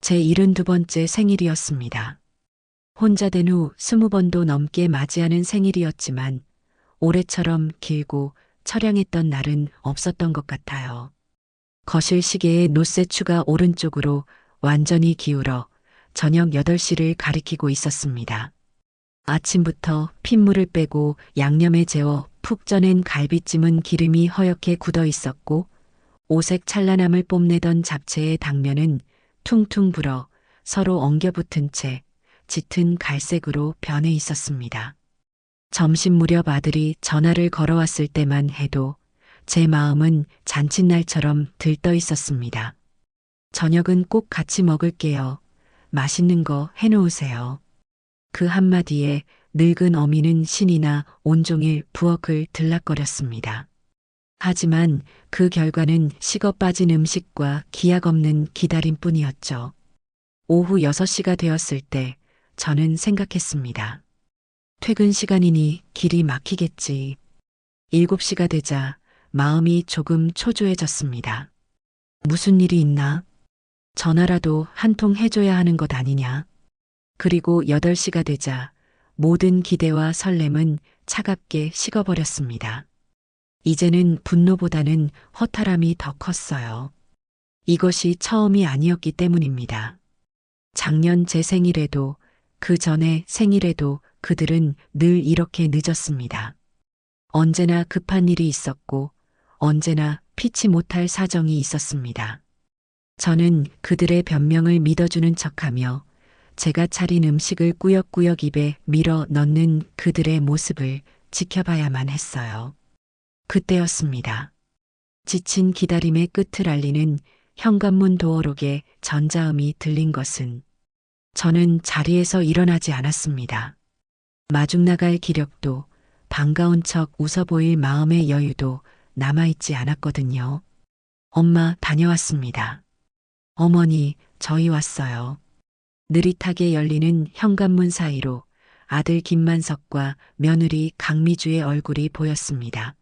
제 72번째 생일이었습니다. 혼자 된 후 20번도 넘게 맞이하는 생일이었지만 올해처럼 길고 처량했던 날은 없었던 것 같아요. 거실 시계의 노쇠추가 오른쪽으로 완전히 기울어 저녁 8시를 가리키고 있었습니다. 아침부터 핏물을 빼고 양념에 재워 푹 쪄낸 갈비찜은 기름이 허옇게 굳어 있었고 오색 찬란함을 뽐내던 잡채의 당면은 퉁퉁 불어 서로 엉겨붙은 채 짙은 갈색으로 변해 있었습니다. 점심 무렵 아들이 전화를 걸어왔을 때만 해도 제 마음은 잔칫날처럼 들떠 있었습니다. 저녁은 꼭 같이 먹을게요. 맛있는 거 해놓으세요. 그 한마디에 늙은 어미는 신이나 온종일 부엌을 들락거렸습니다. 하지만 그 결과는 식어 빠진 음식과 기약 없는 기다림뿐이었죠. 오후 6시가 되었을 때 저는 생각했습니다. 퇴근 시간이니 길이 막히겠지. 7시가 되자 마음이 조금 초조해졌습니다. 무슨 일이 있나? 전화라도 한 통 해줘야 하는 것 아니냐? 그리고 8시가 되자 모든 기대와 설렘은 차갑게 식어버렸습니다. 이제는 분노보다는 허탈함이 더 컸어요. 이것이 처음이 아니었기 때문입니다. 작년 제 생일에도 그 전에 생일에도 그들은 늘 이렇게 늦었습니다. 언제나 급한 일이 있었고 언제나 피치 못할 사정이 있었습니다. 저는 그들의 변명을 믿어주는 척하며 제가 차린 음식을 꾸역꾸역 입에 밀어 넣는 그들의 모습을 지켜봐야만 했어요. 그때였습니다. 지친 기다림의 끝을 알리는 현관문 도어록의 전자음이 들린 것은 저는 자리에서 일어나지 않았습니다. 마중 나갈 기력도 반가운 척 웃어 보일 마음의 여유도 남아있지 않았거든요. 엄마 다녀왔습니다. 어머니 저희 왔어요. 느릿하게 열리는 현관문 사이로 아들 김만석과 며느리 강미주의 얼굴이 보였습니다.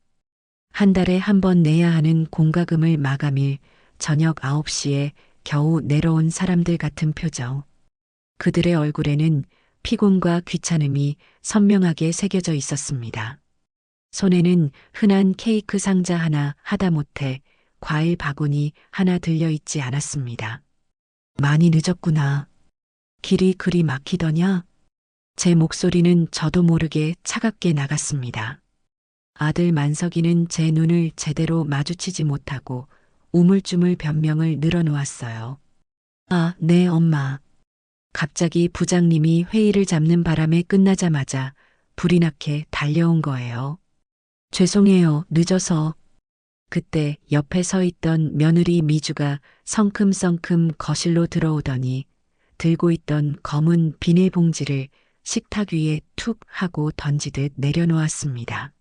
한 달에 한 번 내야 하는 공과금을 마감일 저녁 9시에 겨우 내려온 사람들 같은 표정. 그들의 얼굴에는 피곤과 귀찮음이 선명하게 새겨져 있었습니다. 손에는 흔한 케이크 상자 하나 하다못해 과일 바구니 하나 들려있지 않았습니다. 많이 늦었구나. 길이 그리 막히더냐? 제 목소리는 저도 모르게 차갑게 나갔습니다. 아들 만석이는 제 눈을 제대로 마주치지 못하고 우물쭈물 변명을 늘어놓았어요. 아, 네, 엄마. 갑자기 부장님이 회의를 잡는 바람에 끝나자마자 불이 나게 달려온 거예요. 죄송해요, 늦어서. 그때 옆에 서 있던 며느리 미주가 성큼성큼 거실로 들어오더니 들고 있던 검은 비닐봉지를 식탁 위에 툭 하고 던지듯 내려놓았습니다.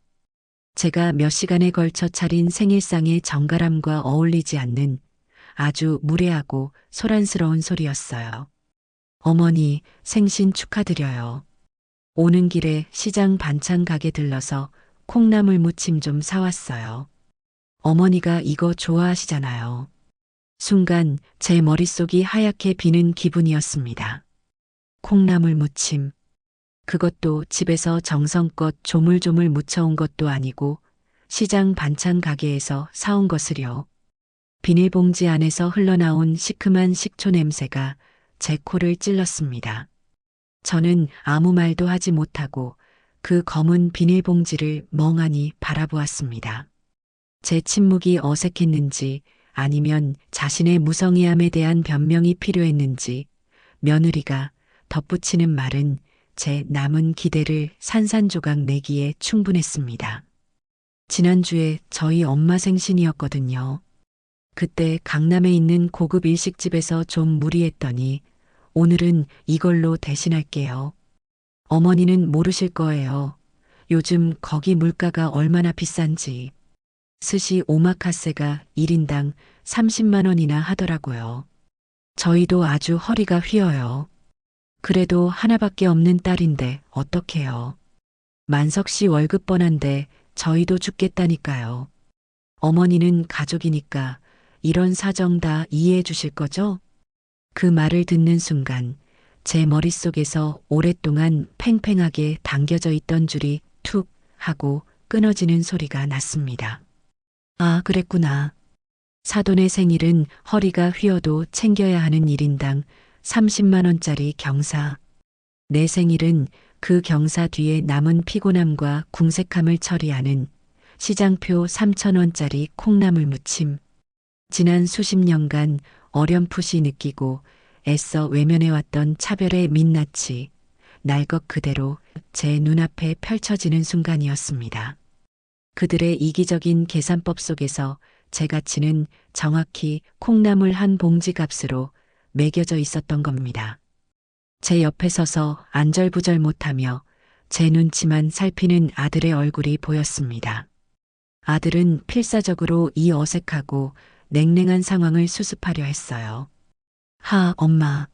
제가 몇 시간에 걸쳐 차린 생일상의 정갈함과 어울리지 않는 아주 무례하고 소란스러운 소리였어요. 어머니, 생신 축하드려요. 오는 길에 시장 반찬 가게 들러서 콩나물 무침 좀 사왔어요. 어머니가 이거 좋아하시잖아요. 순간 제 머릿속이 하얗게 비는 기분이었습니다. 콩나물 무침. 그것도 집에서 정성껏 조물조물 무쳐온 것도 아니고 시장 반찬 가게에서 사온 것을요. 비닐봉지 안에서 흘러나온 시큼한 식초 냄새가 제 코를 찔렀습니다. 저는 아무 말도 하지 못하고 그 검은 비닐봉지를 멍하니 바라보았습니다. 제 침묵이 어색했는지 아니면 자신의 무성의함에 대한 변명이 필요했는지 며느리가 덧붙이는 말은 제 남은 기대를 산산조각 내기에 충분했습니다. 지난주에 저희 엄마 생신이었거든요. 그때 강남에 있는 고급 일식집에서 좀 무리했더니 오늘은 이걸로 대신할게요. 어머니는 모르실 거예요. 요즘 거기 물가가 얼마나 비싼지. 스시 오마카세가 1인당 30만 원이나 하더라고요. 저희도 아주 허리가 휘어요. 그래도 하나밖에 없는 딸인데 어떡해요. 만석 씨 월급 뻔한데 저희도 죽겠다니까요. 어머니는 가족이니까 이런 사정 다 이해해 주실 거죠? 그 말을 듣는 순간 제 머릿속에서 오랫동안 팽팽하게 당겨져 있던 줄이 툭 하고 끊어지는 소리가 났습니다. 아, 그랬구나. 사돈의 생일은 허리가 휘어도 챙겨야 하는 1인당 30만 원짜리 경사. 내 생일은 그 경사 뒤에 남은 피곤함과 궁색함을 처리하는 시장표 3천 원짜리 콩나물 무침. 지난 수십 년간 어렴풋이 느끼고 애써 외면해왔던 차별의 민낯이 날 것 그대로 제 눈앞에 펼쳐지는 순간이었습니다. 그들의 이기적인 계산법 속에서 제 가치는 정확히 콩나물 한 봉지 값으로 매겨져 있었던 겁니다. 제 옆에 서서 안절부절 못하며 제 눈치만 살피는 아들의 얼굴이 보였습니다. 아들은 필사적으로 이 어색하고 냉랭한 상황을 수습하려 했어요. 엄마.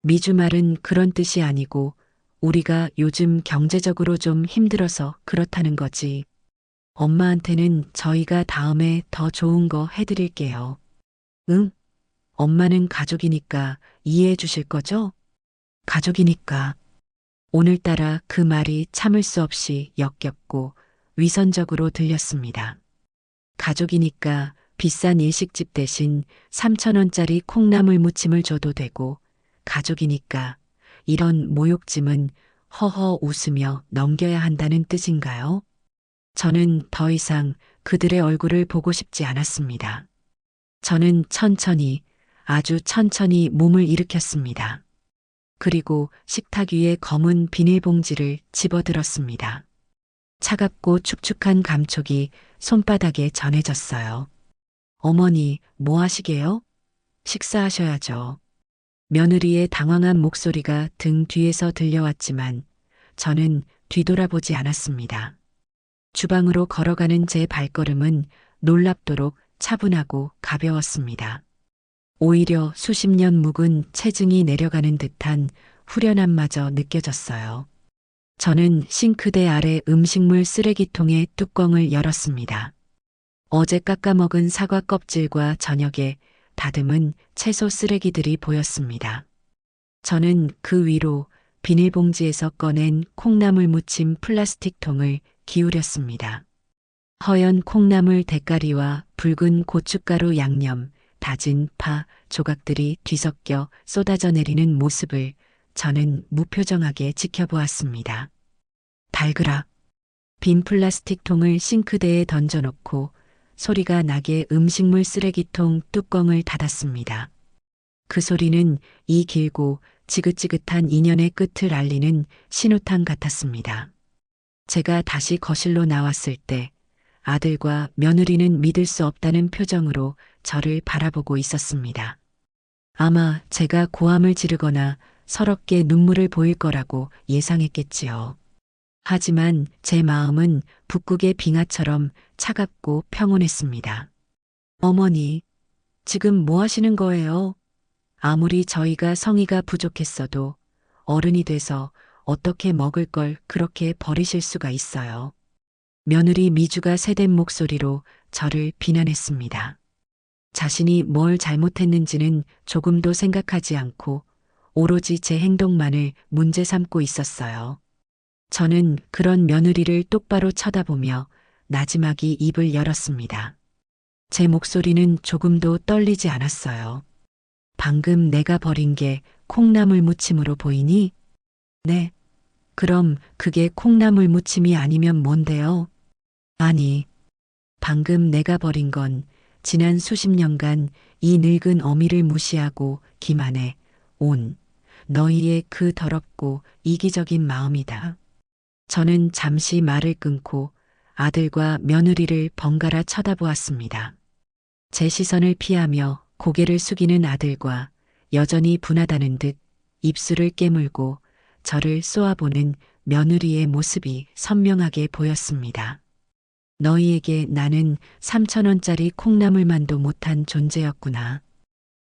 미주 말은 그런 뜻이 아니고 우리가 요즘 경제적으로 좀 힘들어서 그렇다는 거지. 엄마한테는 저희가 다음에 더 좋은 거 해드릴게요. 응? 엄마는 가족이니까 이해해 주실 거죠? 가족이니까. 오늘따라 그 말이 참을 수 없이 역겹고 위선적으로 들렸습니다. 가족이니까 비싼 일식집 대신 3천 원짜리 콩나물 무침을 줘도 되고, 가족이니까 이런 모욕짐은 허허 웃으며 넘겨야 한다는 뜻인가요? 저는 더 이상 그들의 얼굴을 보고 싶지 않았습니다. 저는 천천히, 아주 천천히 몸을 일으켰습니다. 그리고 식탁 위에 검은 비닐봉지를 집어들었습니다. 차갑고 축축한 감촉이 손바닥에 전해졌어요. 어머니, 뭐 하시게요? 식사하셔야죠. 며느리의 당황한 목소리가 등 뒤에서 들려왔지만 저는 뒤돌아보지 않았습니다. 주방으로 걸어가는 제 발걸음은 놀랍도록 차분하고 가벼웠습니다. 오히려 수십 년 묵은 체증이 내려가는 듯한 후련함마저 느껴졌어요. 저는 싱크대 아래 음식물 쓰레기통의 뚜껑을 열었습니다. 어제 깎아먹은 사과 껍질과 저녁에 다듬은 채소 쓰레기들이 보였습니다. 저는 그 위로 비닐봉지에서 꺼낸 콩나물 무침 플라스틱 통을 기울였습니다. 허연 콩나물 대가리와 붉은 고춧가루 양념, 다진 파 조각들이 뒤섞여 쏟아져 내리는 모습을 저는 무표정하게 지켜보았습니다. 달그락. 빈 플라스틱 통을 싱크대에 던져놓고 소리가 나게 음식물 쓰레기통 뚜껑을 닫았습니다. 그 소리는 이 길고 지긋지긋한 인연의 끝을 알리는 신호탄 같았습니다. 제가 다시 거실로 나왔을 때 아들과 며느리는 믿을 수 없다는 표정으로 저를 바라보고 있었습니다. 아마 제가 고함을 지르거나 서럽게 눈물을 보일 거라고 예상했겠지요. 하지만 제 마음은 북극의 빙하처럼 차갑고 평온했습니다. 어머니, 지금 뭐 하시는 거예요? 아무리 저희가 성의가 부족했어도 어른이 돼서 어떻게 먹을 걸 그렇게 버리실 수가 있어요. 며느리 미주가 새된 목소리로 저를 비난했습니다. 자신이 뭘 잘못했는지는 조금도 생각하지 않고 오로지 제 행동만을 문제 삼고 있었어요. 저는 그런 며느리를 똑바로 쳐다보며 나지막이 입을 열었습니다. 제 목소리는 조금도 떨리지 않았어요. 방금 내가 버린 게 콩나물 무침으로 보이니? 네. 그럼 그게 콩나물 무침이 아니면 뭔데요? 아니, 방금 내가 버린 건 지난 수십 년간 이 늙은 어미를 무시하고 기만해 온 너희의 그 더럽고 이기적인 마음이다. 저는 잠시 말을 끊고 아들과 며느리를 번갈아 쳐다보았습니다. 제 시선을 피하며 고개를 숙이는 아들과 여전히 분하다는 듯 입술을 깨물고 저를 쏘아보는 며느리의 모습이 선명하게 보였습니다. 너희에게 나는 3천 원짜리 콩나물만도 못한 존재였구나.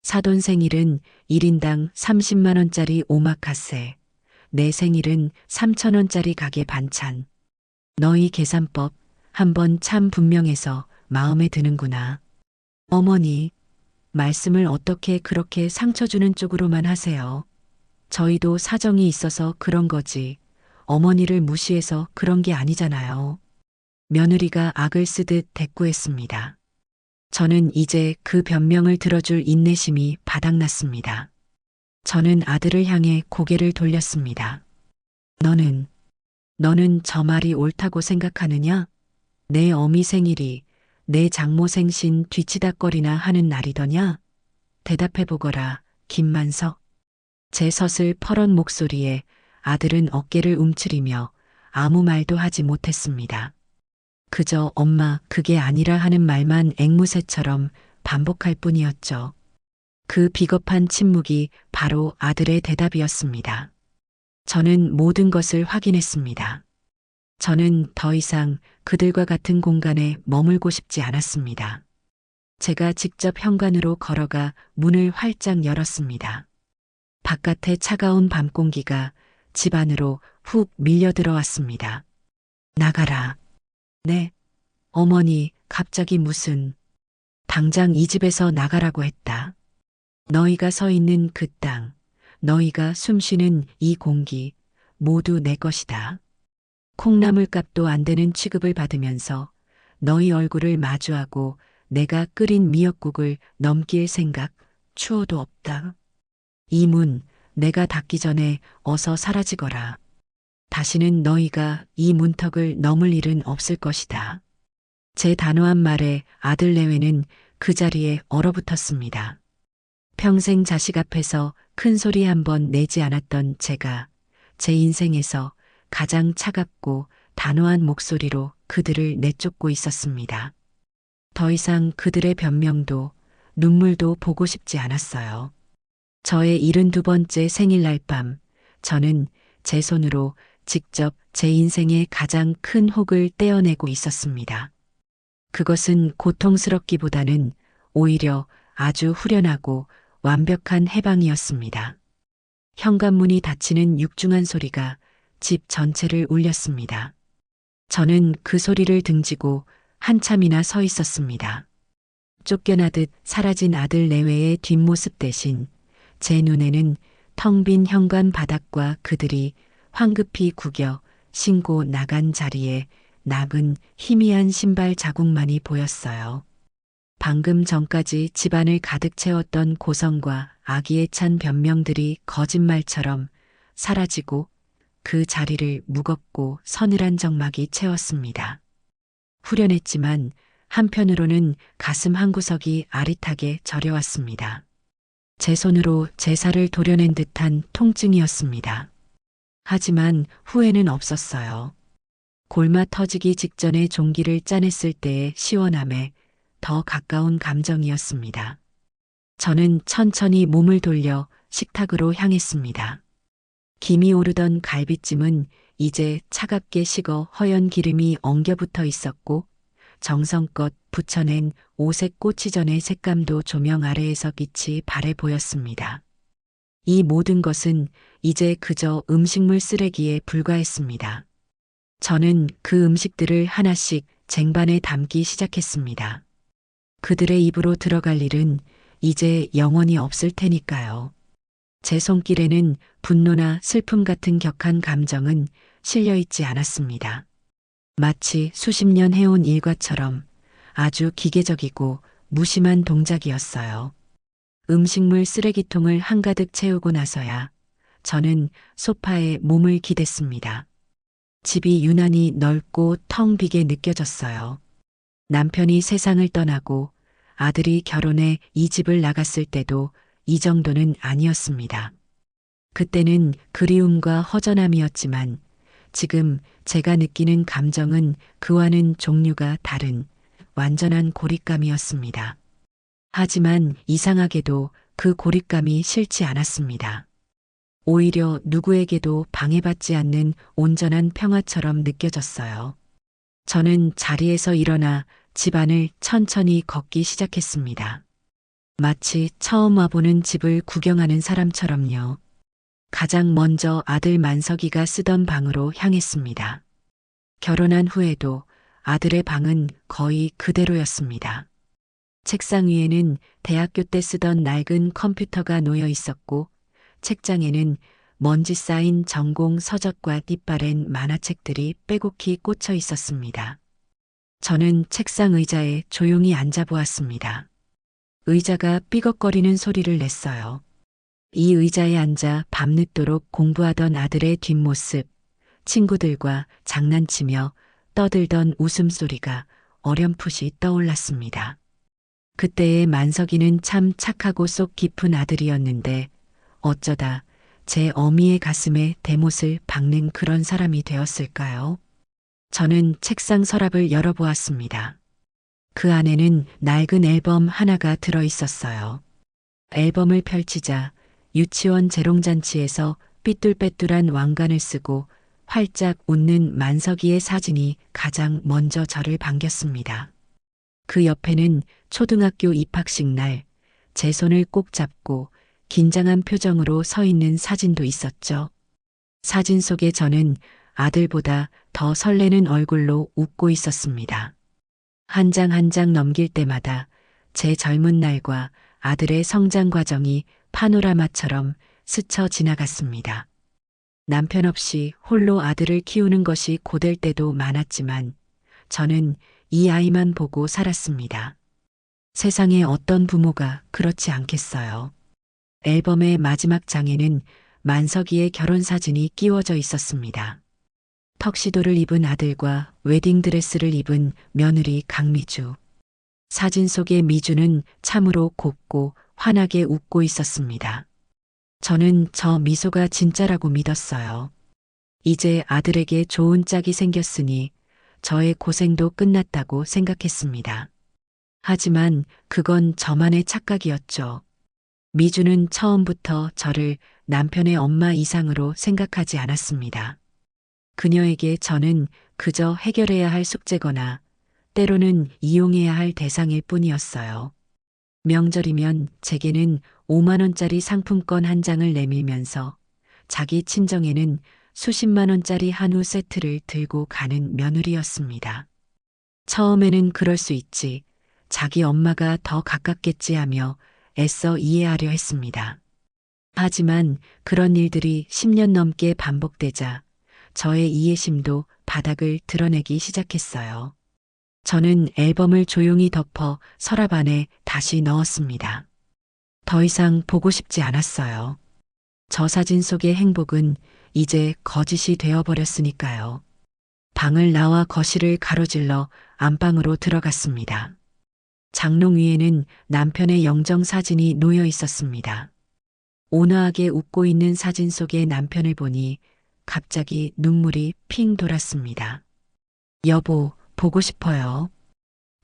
사돈 생일은 1인당 30만 원짜리 오마카세. 내 생일은 3천 원짜리 가게 반찬. 너희 계산법 한번 참 분명해서 마음에 드는구나. 어머니, 말씀을 어떻게 그렇게 상처 주는 쪽으로만 하세요. 저희도 사정이 있어서 그런 거지. 어머니를 무시해서 그런 게 아니잖아요. 며느리가 악을 쓰듯 대꾸했습니다. 저는 이제 그 변명을 들어줄 인내심이 바닥났습니다. 저는 아들을 향해 고개를 돌렸습니다. 너는 저 말이 옳다고 생각하느냐? 내 어미 생일이 내 장모 생신 뒤치다꺼리나 하는 날이더냐? 대답해보거라, 김만석. 제 섯을 퍼런 목소리에 아들은 어깨를 움츠리며 아무 말도 하지 못했습니다. 그저 엄마 그게 아니라 하는 말만 앵무새처럼 반복할 뿐이었죠. 그 비겁한 침묵이 바로 아들의 대답이었습니다. 저는 모든 것을 확인했습니다. 저는 더 이상 그들과 같은 공간에 머물고 싶지 않았습니다. 제가 직접 현관으로 걸어가 문을 활짝 열었습니다. 바깥의 차가운 밤 공기가 집 안으로 훅 밀려 들어왔습니다. 나가라. 네. 어머니, 갑자기 무슨. 당장 이 집에서 나가라고 했다. 너희가 서 있는 그 땅, 너희가 숨쉬는 이 공기, 모두 내 것이다. 콩나물값도 안 되는 취급을 받으면서 너희 얼굴을 마주하고 내가 끓인 미역국을 넘길 생각 추호도 없다. 이 문 내가 닫기 전에 어서 사라지거라. 다시는 너희가 이 문턱을 넘을 일은 없을 것이다. 제 단호한 말에 아들 내외는 그 자리에 얼어붙었습니다. 평생 자식 앞에서 큰 소리 한 번 내지 않았던 제가 제 인생에서 가장 차갑고 단호한 목소리로 그들을 내쫓고 있었습니다. 더 이상 그들의 변명도 눈물도 보고 싶지 않았어요. 저의 72번째 생일날 밤, 저는 제 손으로 직접 제 인생의 가장 큰 혹을 떼어내고 있었습니다. 그것은 고통스럽기보다는 오히려 아주 후련하고 완벽한 해방이었습니다. 현관문이 닫히는 육중한 소리가 집 전체를 울렸습니다. 저는 그 소리를 등지고 한참이나 서 있었습니다. 쫓겨나듯 사라진 아들 내외의 뒷모습 대신 제 눈에는 텅 빈 현관 바닥과 그들이 황급히 구겨 신고 나간 자리에 nak은 희미한 신발 자국만이 보였어요. 방금 전까지 집안을 가득 채웠던 고성과 악의에 찬 변명들이 거짓말처럼 사라지고 그 자리를 무겁고 서늘한 적막이 채웠습니다. 후련했지만 한편으로는 가슴 한구석이 아릿하게 저려왔습니다. 제 손으로 제사를 도려낸 듯한 통증이었습니다. 하지만 후회는 없었어요. 골마 터지기 직전에 종기를 짜냈을 때의 시원함에 더 가까운 감정이었습니다. 저는 천천히 몸을 돌려 식탁으로 향했습니다. 김이 오르던 갈비찜은 이제 차갑게 식어 허연 기름이 엉겨붙어 있었고 정성껏 부쳐낸 오색 꼬치전의 색감도 조명 아래에서 빛이 바래 보였습니다. 이 모든 것은 이제 그저 음식물 쓰레기에 불과했습니다. 저는 그 음식들을 하나씩 쟁반에 담기 시작했습니다. 그들의 입으로 들어갈 일은 이제 영원히 없을 테니까요. 제 손길에는 분노나 슬픔 같은 격한 감정은 실려 있지 않았습니다. 마치 수십 년 해온 일과처럼 아주 기계적이고 무심한 동작이었어요. 음식물 쓰레기통을 한가득 채우고 나서야 저는 소파에 몸을 기댔습니다. 집이 유난히 넓고 텅 비게 느껴졌어요. 남편이 세상을 떠나고 아들이 결혼해 이 집을 나갔을 때도 이 정도는 아니었습니다. 그때는 그리움과 허전함이었지만 지금 제가 느끼는 감정은 그와는 종류가 다른 완전한 고립감이었습니다. 하지만 이상하게도 그 고립감이 싫지 않았습니다. 오히려 누구에게도 방해받지 않는 온전한 평화처럼 느껴졌어요. 저는 자리에서 일어나 집안을 천천히 걷기 시작했습니다. 마치 처음 와보는 집을 구경하는 사람처럼요. 가장 먼저 아들 만석이가 쓰던 방으로 향했습니다. 결혼한 후에도 아들의 방은 거의 그대로였습니다. 책상 위에는 대학교 때 쓰던 낡은 컴퓨터가 놓여 있었고, 책장에는 먼지 쌓인 전공 서적과 띠바랜 만화책들이 빼곡히 꽂혀 있었습니다. 저는 책상 의자에 조용히 앉아 보았습니다. 의자가 삐걱거리는 소리를 냈어요. 이 의자에 앉아 밤늦도록 공부하던 아들의 뒷모습, 친구들과 장난치며 떠들던 웃음소리가 어렴풋이 떠올랐습니다. 그때의 만석이는 참 착하고 속 깊은 아들이었는데 어쩌다 제 어미의 가슴에 대못을 박는 그런 사람이 되었을까요? 저는 책상 서랍을 열어보았습니다. 그 안에는 낡은 앨범 하나가 들어 있었어요. 앨범을 펼치자 유치원 재롱잔치에서 삐뚤빼뚤한 왕관을 쓰고 활짝 웃는 만석이의 사진이 가장 먼저 저를 반겼습니다. 그 옆에는 초등학교 입학식 날 제 손을 꼭 잡고 긴장한 표정으로 서 있는 사진도 있었죠. 사진 속에 저는 아들보다 더 설레는 얼굴로 웃고 있었습니다. 한 장 한 장 넘길 때마다 제 젊은 날과 아들의 성장 과정이 파노라마처럼 스쳐 지나갔습니다. 남편 없이 홀로 아들을 키우는 것이 고될 때도 많았지만 저는 이 아이만 보고 살았습니다. 세상에 어떤 부모가 그렇지 않겠어요. 앨범의 마지막 장에는 만석이의 결혼 사진이 끼워져 있었습니다. 턱시도를 입은 아들과 웨딩드레스를 입은 며느리 강미주. 사진 속의 미주는 참으로 곱고 환하게 웃고 있었습니다. 저는 저 미소가 진짜라고 믿었어요. 이제 아들에게 좋은 짝이 생겼으니 저의 고생도 끝났다고 생각했습니다. 하지만 그건 저만의 착각이었죠. 미주는 처음부터 저를 남편의 엄마 이상으로 생각하지 않았습니다. 그녀에게 저는 그저 해결해야 할 숙제거나 때로는 이용해야 할 대상일 뿐이었어요. 명절이면 제게는 5만 원짜리 상품권 한 장을 내밀면서 자기 친정에는 수십만 원짜리 한우 세트를 들고 가는 며느리였습니다. 처음에는 그럴 수 있지, 자기 엄마가 더 가깝겠지 하며 애써 이해하려 했습니다. 하지만 그런 일들이 10년 넘게 반복되자 저의 이해심도 바닥을 드러내기 시작했어요. 저는 앨범을 조용히 덮어 서랍 안에 다시 넣었습니다. 더 이상 보고 싶지 않았어요. 저 사진 속의 행복은 이제 거짓이 되어버렸으니까요. 방을 나와 거실을 가로질러 안방으로 들어갔습니다. 장롱 위에는 남편의 영정 사진이 놓여 있었습니다. 온화하게 웃고 있는 사진 속의 남편을 보니 갑자기 눈물이 핑 돌았습니다. 여보, 보고 싶어요.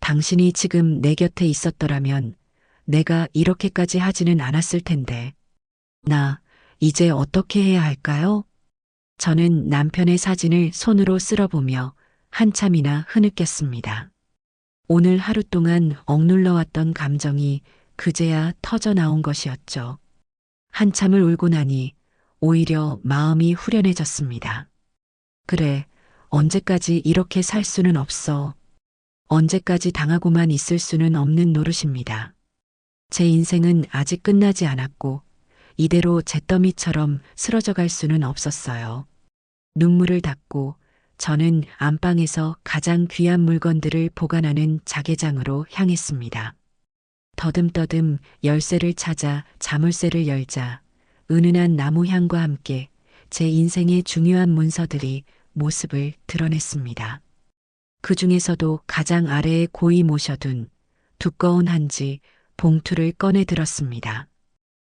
당신이 지금 내 곁에 있었더라면 내가 이렇게까지 하지는 않았을 텐데. 나 이제 어떻게 해야 할까요? 저는 남편의 사진을 손으로 쓸어보며 한참이나 흐느꼈습니다. 오늘 하루 동안 억눌러왔던 감정이 그제야 터져 나온 것이었죠. 한참을 울고 나니 오히려 마음이 후련해졌습니다. 그래, 언제까지 이렇게 살 수는 없어. 언제까지 당하고만 있을 수는 없는 노릇입니다. 제 인생은 아직 끝나지 않았고 이대로 잿더미처럼 쓰러져 갈 수는 없었어요. 눈물을 닦고 저는 안방에서 가장 귀한 물건들을 보관하는 자개장으로 향했습니다. 더듬더듬 열쇠를 찾아 자물쇠를 열자 은은한 나무 향과 함께 제 인생의 중요한 문서들이 모습을 드러냈습니다. 그 중에서도 가장 아래에 고이 모셔둔 두꺼운 한지 봉투를 꺼내 들었습니다.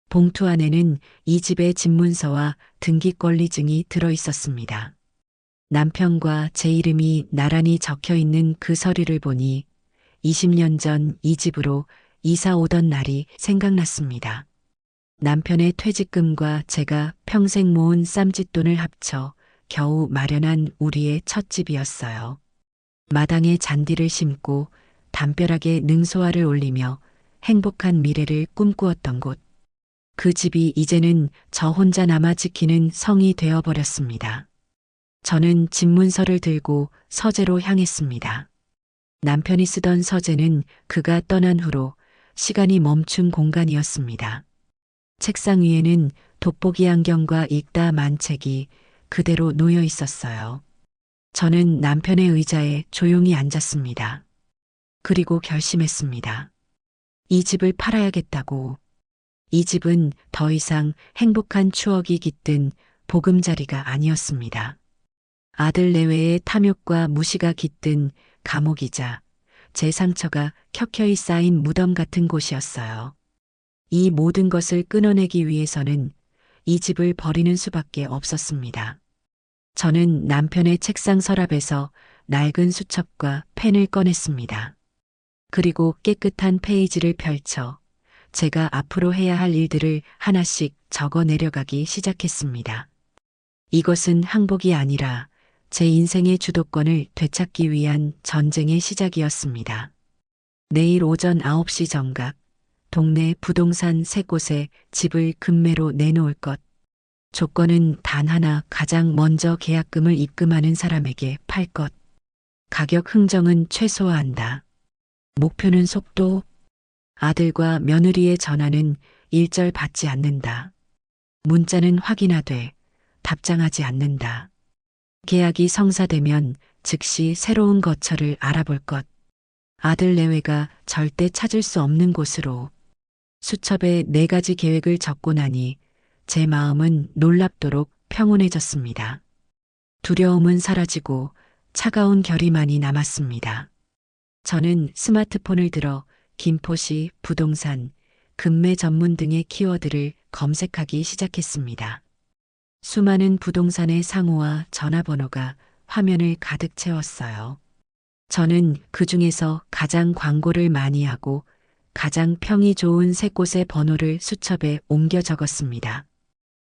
봉투 안에는 이 집의 집문서와 등기권리증이 들어 있었습니다. 남편과 제 이름이 나란히 적혀 있는 그 서류를 보니 20년 전 이 집으로 이사 오던 날이 생각났습니다. 남편의 퇴직금과 제가 평생 모은 쌈짓돈을 합쳐 겨우 마련한 우리의 첫 집이었어요. 마당에 잔디를 심고 담벼락에 능소화를 올리며 행복한 미래를 꿈꾸었던 곳. 그 집이 이제는 저 혼자 남아 지키는 성이 되어버렸습니다. 저는 집문서를 들고 서재로 향했습니다. 남편이 쓰던 서재는 그가 떠난 후로 시간이 멈춘 공간이었습니다. 책상 위에는 돋보기 안경과 읽다 만 책이 그대로 놓여 있었어요. 저는 남편의 의자에 조용히 앉았습니다. 그리고 결심했습니다. 이 집을 팔아야겠다고. 이 집은 더 이상 행복한 추억이 깃든 보금자리가 아니었습니다. 아들 내외의 탐욕과 무시가 깃든 감옥이자 제 상처가 켜켜이 쌓인 무덤 같은 곳이었어요. 이 모든 것을 끊어내기 위해서는 이 집을 버리는 수밖에 없었습니다. 저는 남편의 책상 서랍에서 낡은 수첩과 펜을 꺼냈습니다. 그리고 깨끗한 페이지를 펼쳐 제가 앞으로 해야 할 일들을 하나씩 적어 내려가기 시작했습니다. 이것은 항복이 아니라 제 인생의 주도권을 되찾기 위한 전쟁의 시작이었습니다. 내일 오전 9시 정각, 동네 부동산 3곳에 집을 급매로 내놓을 것. 조건은 단 하나, 가장 먼저 계약금을 입금하는 사람에게 팔 것. 가격 흥정은 최소화한다. 목표는 속도. 아들과 며느리의 전화는 일절 받지 않는다. 문자는 확인하되 답장하지 않는다. 계약이 성사되면 즉시 새로운 거처를 알아볼 것. 아들 내외가 절대 찾을 수 없는 곳으로. 수첩에 4가지 계획을 적고 나니 제 마음은 놀랍도록 평온해졌습니다. 두려움은 사라지고 차가운 결의만이 남았습니다. 저는 스마트폰을 들어 김포시, 부동산, 급매 전문 등의 키워드를 검색하기 시작했습니다. 수많은 부동산의 상호와 전화번호가 화면을 가득 채웠어요. 저는 그 중에서 가장 광고를 많이 하고 가장 평이 좋은 3곳의 번호를 수첩에 옮겨 적었습니다.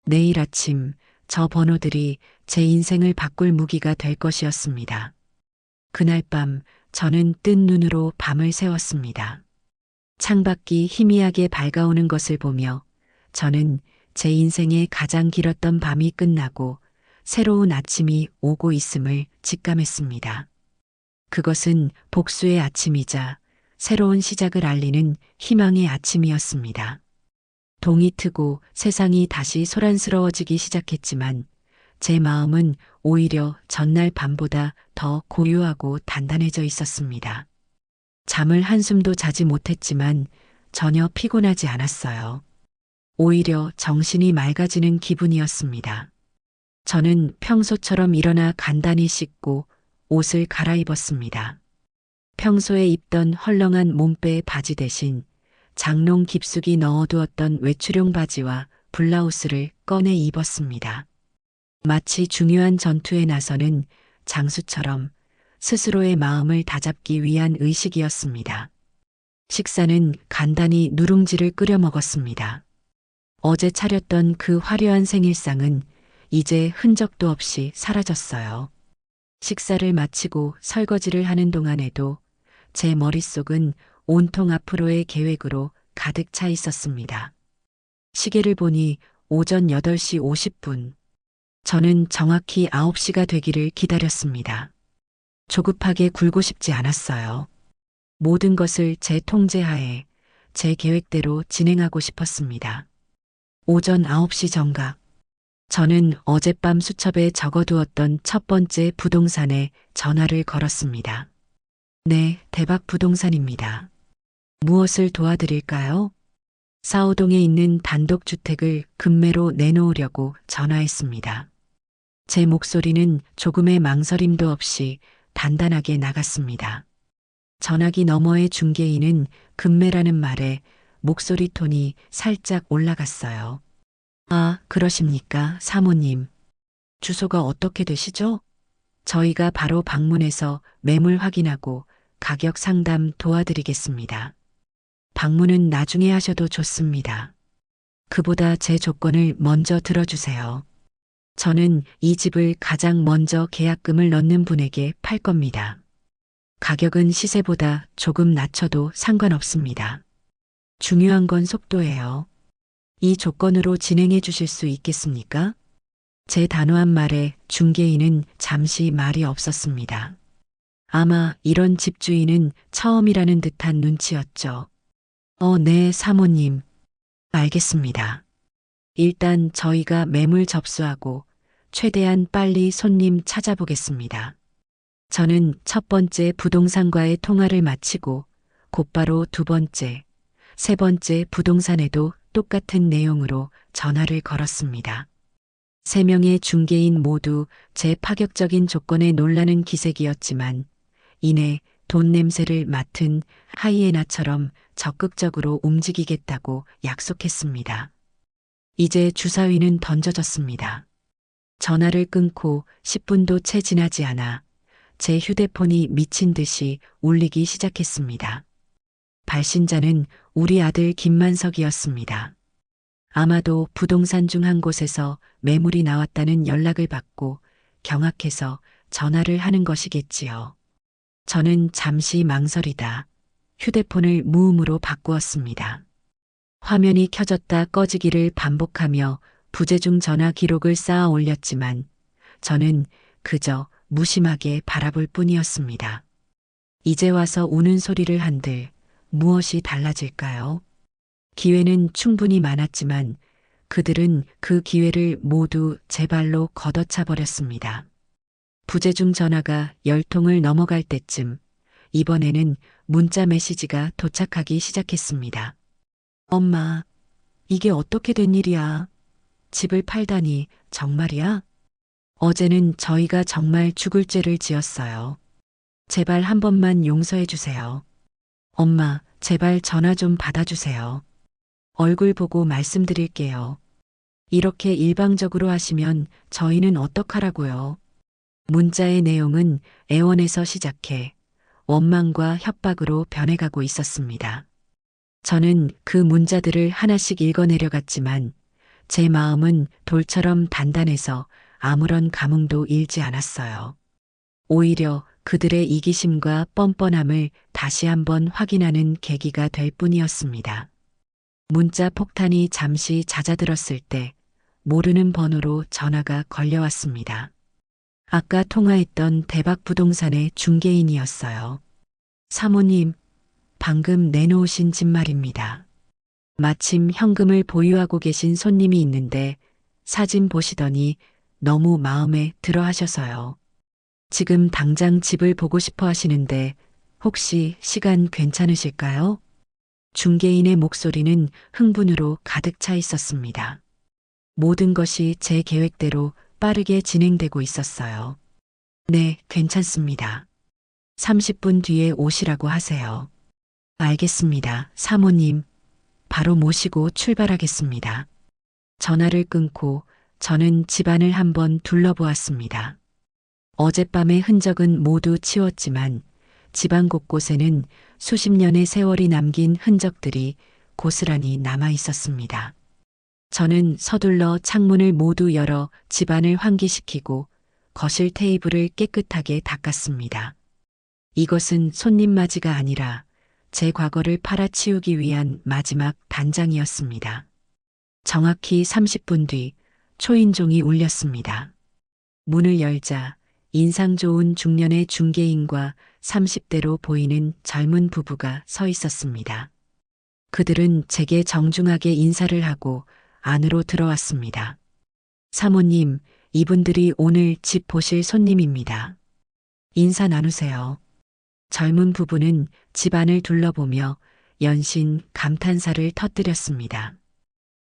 내일 아침 저 번호들이 제 인생을 바꿀 무기가 될 것이었습니다. 그날 밤 저는 뜬 눈으로 밤을 새웠습니다. 창밖이 희미하게 밝아오는 것을 보며 저는 제 인생의 가장 길었던 밤이 끝나고 새로운 아침이 오고 있음을 직감했습니다. 그것은 복수의 아침이자 새로운 시작을 알리는 희망의 아침이었습니다. 동이 트고 세상이 다시 소란스러워지기 시작했지만 제 마음은 오히려 전날 밤보다 더 고요하고 단단해져 있었습니다. 잠을 한숨도 자지 못했지만 전혀 피곤하지 않았어요. 오히려 정신이 맑아지는 기분이었습니다. 저는 평소처럼 일어나 간단히 씻고 옷을 갈아입었습니다. 평소에 입던 헐렁한 몸빼 바지 대신 장롱 깊숙이 넣어두었던 외출용 바지와 블라우스를 꺼내 입었습니다. 마치 중요한 전투에 나서는 장수처럼 스스로의 마음을 다잡기 위한 의식이었습니다. 식사는 간단히 누룽지를 끓여 먹었습니다. 어제 차렸던 그 화려한 생일상은 이제 흔적도 없이 사라졌어요. 식사를 마치고 설거지를 하는 동안에도 제 머릿속은 온통 앞으로의 계획으로 가득 차 있었습니다. 시계를 보니 오전 8시 50분. 저는 정확히 9시가 되기를 기다렸습니다. 조급하게 굴고 싶지 않았어요. 모든 것을 제 통제하에 제 계획대로 진행하고 싶었습니다. 오전 9시 정각. 저는 어젯밤 수첩에 적어두었던 첫 번째 부동산에 전화를 걸었습니다. 네, 대박 부동산입니다. 무엇을 도와드릴까요? 사오동에 있는 단독주택을 급매로 내놓으려고 전화했습니다. 제 목소리는 조금의 망설임도 없이 단단하게 나갔습니다. 전화기 너머의 중개인은 급매라는 말에 목소리 톤이 살짝 올라갔어요. 아, 그러십니까, 사모님. 주소가 어떻게 되시죠? 저희가 바로 방문해서 매물 확인하고 가격 상담 도와드리겠습니다. 방문은 나중에 하셔도 좋습니다. 그보다 제 조건을 먼저 들어주세요. 저는 이 집을 가장 먼저 계약금을 넣는 분에게 팔 겁니다. 가격은 시세보다 조금 낮춰도 상관없습니다. 중요한 건 속도예요. 이 조건으로 진행해 주실 수 있겠습니까? 제 단호한 말에 중개인은 잠시 말이 없었습니다. 아마 이런 집주인은 처음이라는 듯한 눈치였죠. 네, 사모님. 알겠습니다. 일단 저희가 매물 접수하고 최대한 빨리 손님 찾아보겠습니다. 저는 첫 번째 부동산과의 통화를 마치고 곧바로 두 번째, 세 번째 부동산에도 똑같은 내용으로 전화를 걸었습니다. 세 명의 중개인 모두 제 파격적인 조건에 놀라는 기색이었지만 이내 돈 냄새를 맡은 하이에나처럼 적극적으로 움직이겠다고 약속했습니다. 이제 주사위는 던져졌습니다. 전화를 끊고 10분도 채 지나지 않아 제 휴대폰이 미친 듯이 울리기 시작했습니다. 발신자는 우리 아들 김만석이었습니다. 아마도 부동산 중 한 곳에서 매물이 나왔다는 연락을 받고 경악해서 전화를 하는 것이겠지요. 저는 잠시 망설이다 휴대폰을 무음으로 바꾸었습니다. 화면이 켜졌다 꺼지기를 반복하며 부재중 전화 기록을 쌓아 올렸지만 저는 그저 무심하게 바라볼 뿐이었습니다. 이제 와서 우는 소리를 한들 무엇이 달라질까요? 기회는 충분히 많았지만 그들은 그 기회를 모두 제 발로 걷어차 버렸습니다. 부재중 전화가 10통을 넘어갈 때쯤 이번에는 문자 메시지가 도착하기 시작했습니다. 엄마, 이게 어떻게 된 일이야? 집을 팔다니 정말이야? 어제는 저희가 정말 죽을 죄를 지었어요. 제발 한 번만 용서해 주세요. 엄마, 제발 전화 좀 받아주세요. 얼굴 보고 말씀드릴게요. 이렇게 일방적으로 하시면 저희는 어떡하라고요? 문자의 내용은 애원에서 시작해 원망과 협박으로 변해가고 있었습니다. 저는 그 문자들을 하나씩 읽어내려갔지만 제 마음은 돌처럼 단단해서 아무런 감흥도 일지 않았어요. 오히려 그들의 이기심과 뻔뻔함을 다시 한번 확인하는 계기가 될 뿐이었습니다. 문자 폭탄이 잠시 잦아들었을 때 모르는 번호로 전화가 걸려왔습니다. 아까 통화했던 대박부동산의 중개인이었어요. 사모님, 방금 내놓으신 집 말입니다. 마침 현금을 보유하고 계신 손님이 있는데 사진 보시더니 너무 마음에 들어 하셔서요. 지금 당장 집을 보고 싶어 하시는데 혹시 시간 괜찮으실까요? 중개인의 목소리는 흥분으로 가득 차 있었습니다. 모든 것이 제 계획대로 빠르게 진행되고 있었어요. 네, 괜찮습니다. 30분 뒤에 오시라고 하세요. 알겠습니다, 사모님. 바로 모시고 출발하겠습니다. 전화를 끊고 저는 집안을 한번 둘러보았습니다. 어젯밤의 흔적은 모두 치웠지만 집안 곳곳에는 수십 년의 세월이 남긴 흔적들이 고스란히 남아 있었습니다. 저는 서둘러 창문을 모두 열어 집안을 환기시키고 거실 테이블을 깨끗하게 닦았습니다. 이것은 손님 맞이가 아니라 제 과거를 팔아치우기 위한 마지막 단장이었습니다. 정확히 30분 뒤 초인종이 울렸습니다. 문을 열자 인상 좋은 중년의 중개인과 30대로 보이는 젊은 부부가 서 있었습니다. 그들은 제게 정중하게 인사를 하고 안으로 들어왔습니다. 사모님, 이분들이 오늘 집 보실 손님입니다. 인사 나누세요. 젊은 부부는 집안을 둘러보며 연신 감탄사를 터뜨렸습니다.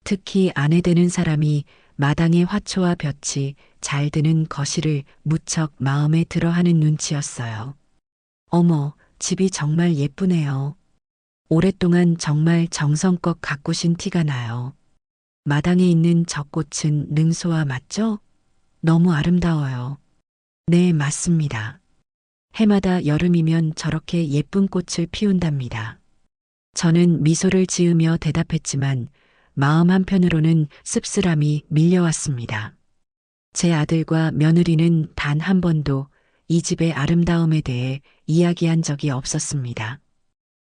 특히 아내 되는 사람이 마당의 화초와 볕이 잘 드는 거실을 무척 마음에 들어하는 눈치였어요. 어머, 집이 정말 예쁘네요. 오랫동안 정말 정성껏 가꾸신 티가 나요. 마당에 있는 저 꽃은 능소화 맞죠? 너무 아름다워요. 네, 맞습니다. 해마다 여름이면 저렇게 예쁜 꽃을 피운답니다. 저는 미소를 지으며 대답했지만 마음 한편으로는 씁쓸함이 밀려왔습니다. 제 아들과 며느리는 단 한 번도 이 집의 아름다움에 대해 이야기한 적이 없었습니다.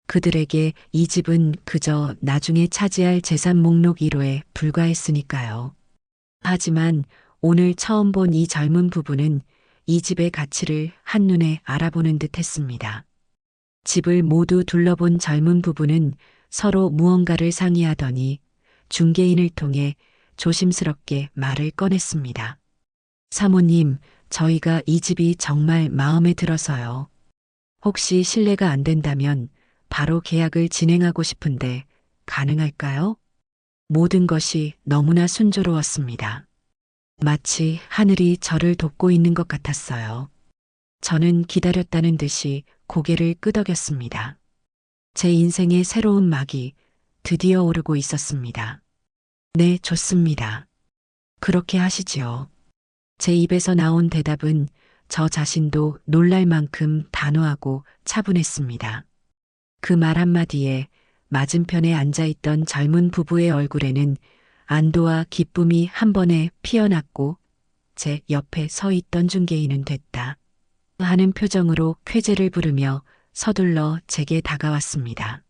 그들에게 이 집은 그저 나중에 차지할 재산 목록 1호에 불과했으니까요. 하지만 오늘 처음 본 이 젊은 부부는 이 집의 가치를 한눈에 알아보는 듯 했습니다. 집을 모두 둘러본 젊은 부부는 서로 무언가를 상의하더니 중개인을 통해 조심스럽게 말을 꺼냈습니다. 사모님, 저희가 이 집이 정말 마음에 들어서요. 혹시 실례가 안 된다면 바로 계약을 진행하고 싶은데 가능할까요? 모든 것이 너무나 순조로웠습니다. 마치 하늘이 저를 돕고 있는 것 같았어요. 저는 기다렸다는 듯이 고개를 끄덕였습니다. 제 인생의 새로운 막이 드디어 오르고 있었습니다. 네, 좋습니다. 그렇게 하시지요. 제 입에서 나온 대답은 저 자신도 놀랄 만큼 단호하고 차분했습니다. 그 말 한마디에 맞은편에 앉아있던 젊은 부부의 얼굴에는 안도와 기쁨이 한 번에 피어났고 제 옆에 서 있던 중개인은 됐다 하는 표정으로 쾌재를 부르며 서둘러 제게 다가왔습니다.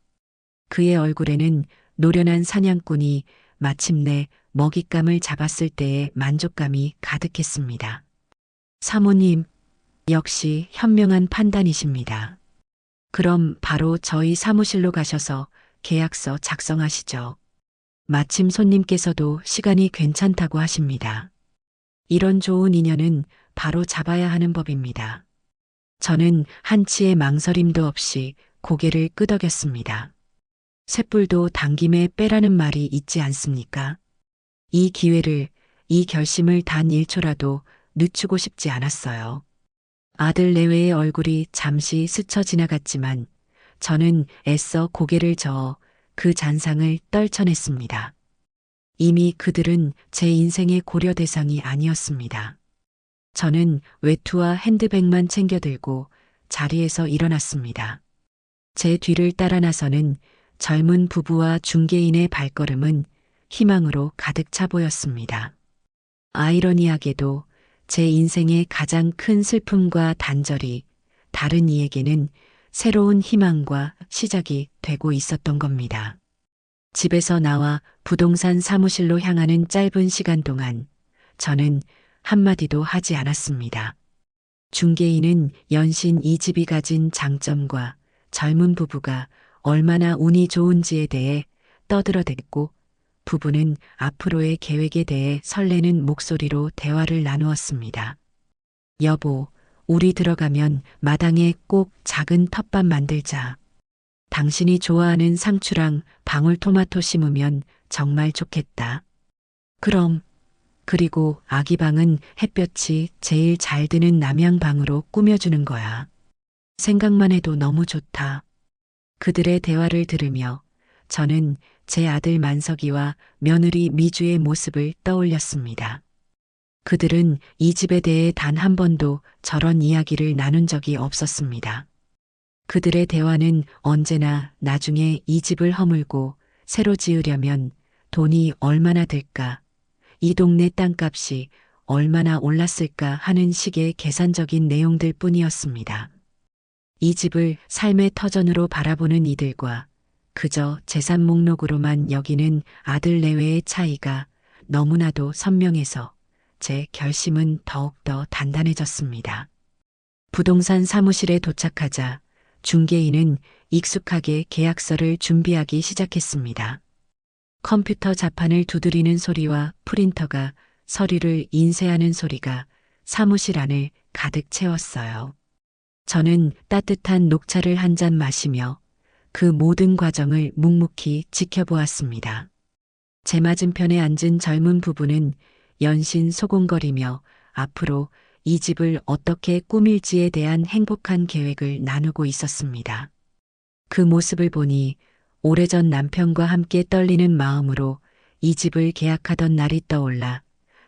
그의 얼굴에는 노련한 사냥꾼이 마침내 먹잇감을 잡았을 때의 만족감이 가득했습니다. 사모님, 역시 현명한 판단이십니다. 그럼 바로 저희 사무실로 가셔서 계약서 작성하시죠. 마침 손님께서도 시간이 괜찮다고 하십니다. 이런 좋은 인연은 바로 잡아야 하는 법입니다. 저는 한치의 망설임도 없이 고개를 끄덕였습니다. 쇳불도 당김에 빼라는 말이 있지 않습니까? 이 기회를, 이 결심을 단 1초라도 늦추고 싶지 않았어요. 아들 내외의 얼굴이 잠시 스쳐 지나갔지만 저는 애써 고개를 저어 그 잔상을 떨쳐냈습니다. 이미 그들은 제 인생의 고려 대상이 아니었습니다. 저는 외투와 핸드백만 챙겨들고 자리에서 일어났습니다. 제 뒤를 따라 나서는 젊은 부부와 중개인의 발걸음은 희망으로 가득 차 보였습니다. 아이러니하게도 제 인생의 가장 큰 슬픔과 단절이 다른 이에게는 새로운 희망과 시작이 되고 있었던 겁니다. 집에서 나와 부동산 사무실로 향하는 짧은 시간 동안 저는 한마디도 하지 않았습니다. 중개인은 연신 이 집이 가진 장점과 젊은 부부가 얼마나 운이 좋은지에 대해 떠들어댔고 부부는 앞으로의 계획에 대해 설레는 목소리로 대화를 나누었습니다. 여보, 우리 들어가면 마당에 꼭 작은 텃밭 만들자. 당신이 좋아하는 상추랑 방울토마토 심으면 정말 좋겠다. 그럼, 그리고 아기 방은 햇볕이 제일 잘 드는 남향방으로 꾸며주는 거야. 생각만 해도 너무 좋다. 그들의 대화를 들으며 저는 제 아들 만석이와 며느리 미주의 모습을 떠올렸습니다. 그들은 이 집에 대해 단 한 번도 저런 이야기를 나눈 적이 없었습니다. 그들의 대화는 언제나 나중에 이 집을 허물고 새로 지으려면 돈이 얼마나 들까, 이 동네 땅값이 얼마나 올랐을까 하는 식의 계산적인 내용들 뿐이었습니다. 이 집을 삶의 터전으로 바라보는 이들과 그저 재산 목록으로만 여기는 아들 내외의 차이가 너무나도 선명해서 제 결심은 더욱더 단단해졌습니다. 부동산 사무실에 도착하자 중개인은 익숙하게 계약서를 준비하기 시작했습니다. 컴퓨터 자판을 두드리는 소리와 프린터가 서류를 인쇄하는 소리가 사무실 안을 가득 채웠어요. 저는 따뜻한 녹차를 한 잔 마시며 그 모든 과정을 묵묵히 지켜보았습니다. 제 맞은편에 앉은 젊은 부부는 연신 소곤거리며 앞으로 이 집을 어떻게 꾸밀지에 대한 행복한 계획을 나누고 있었습니다. 그 모습을 보니 오래전 남편과 함께 떨리는 마음으로 이 집을 계약하던 날이 떠올라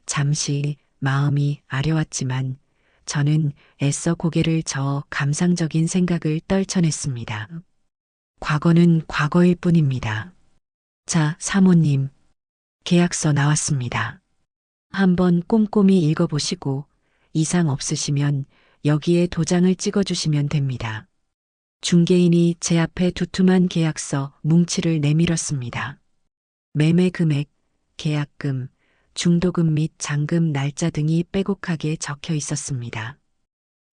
잠시 마음이 아려왔지만 저는 애써 고개를 저어 감상적인 생각을 떨쳐냈습니다. 과거는 과거일 뿐입니다. 자, 사모님, 계약서 나왔습니다. 한번 꼼꼼히 읽어보시고 이상 없으시면 여기에 도장을 찍어주시면 됩니다. 중개인이 제 앞에 두툼한 계약서 뭉치를 내밀었습니다. 매매 금액, 계약금, 중도금 및 잔금 날짜 등이 빼곡하게 적혀 있었습니다.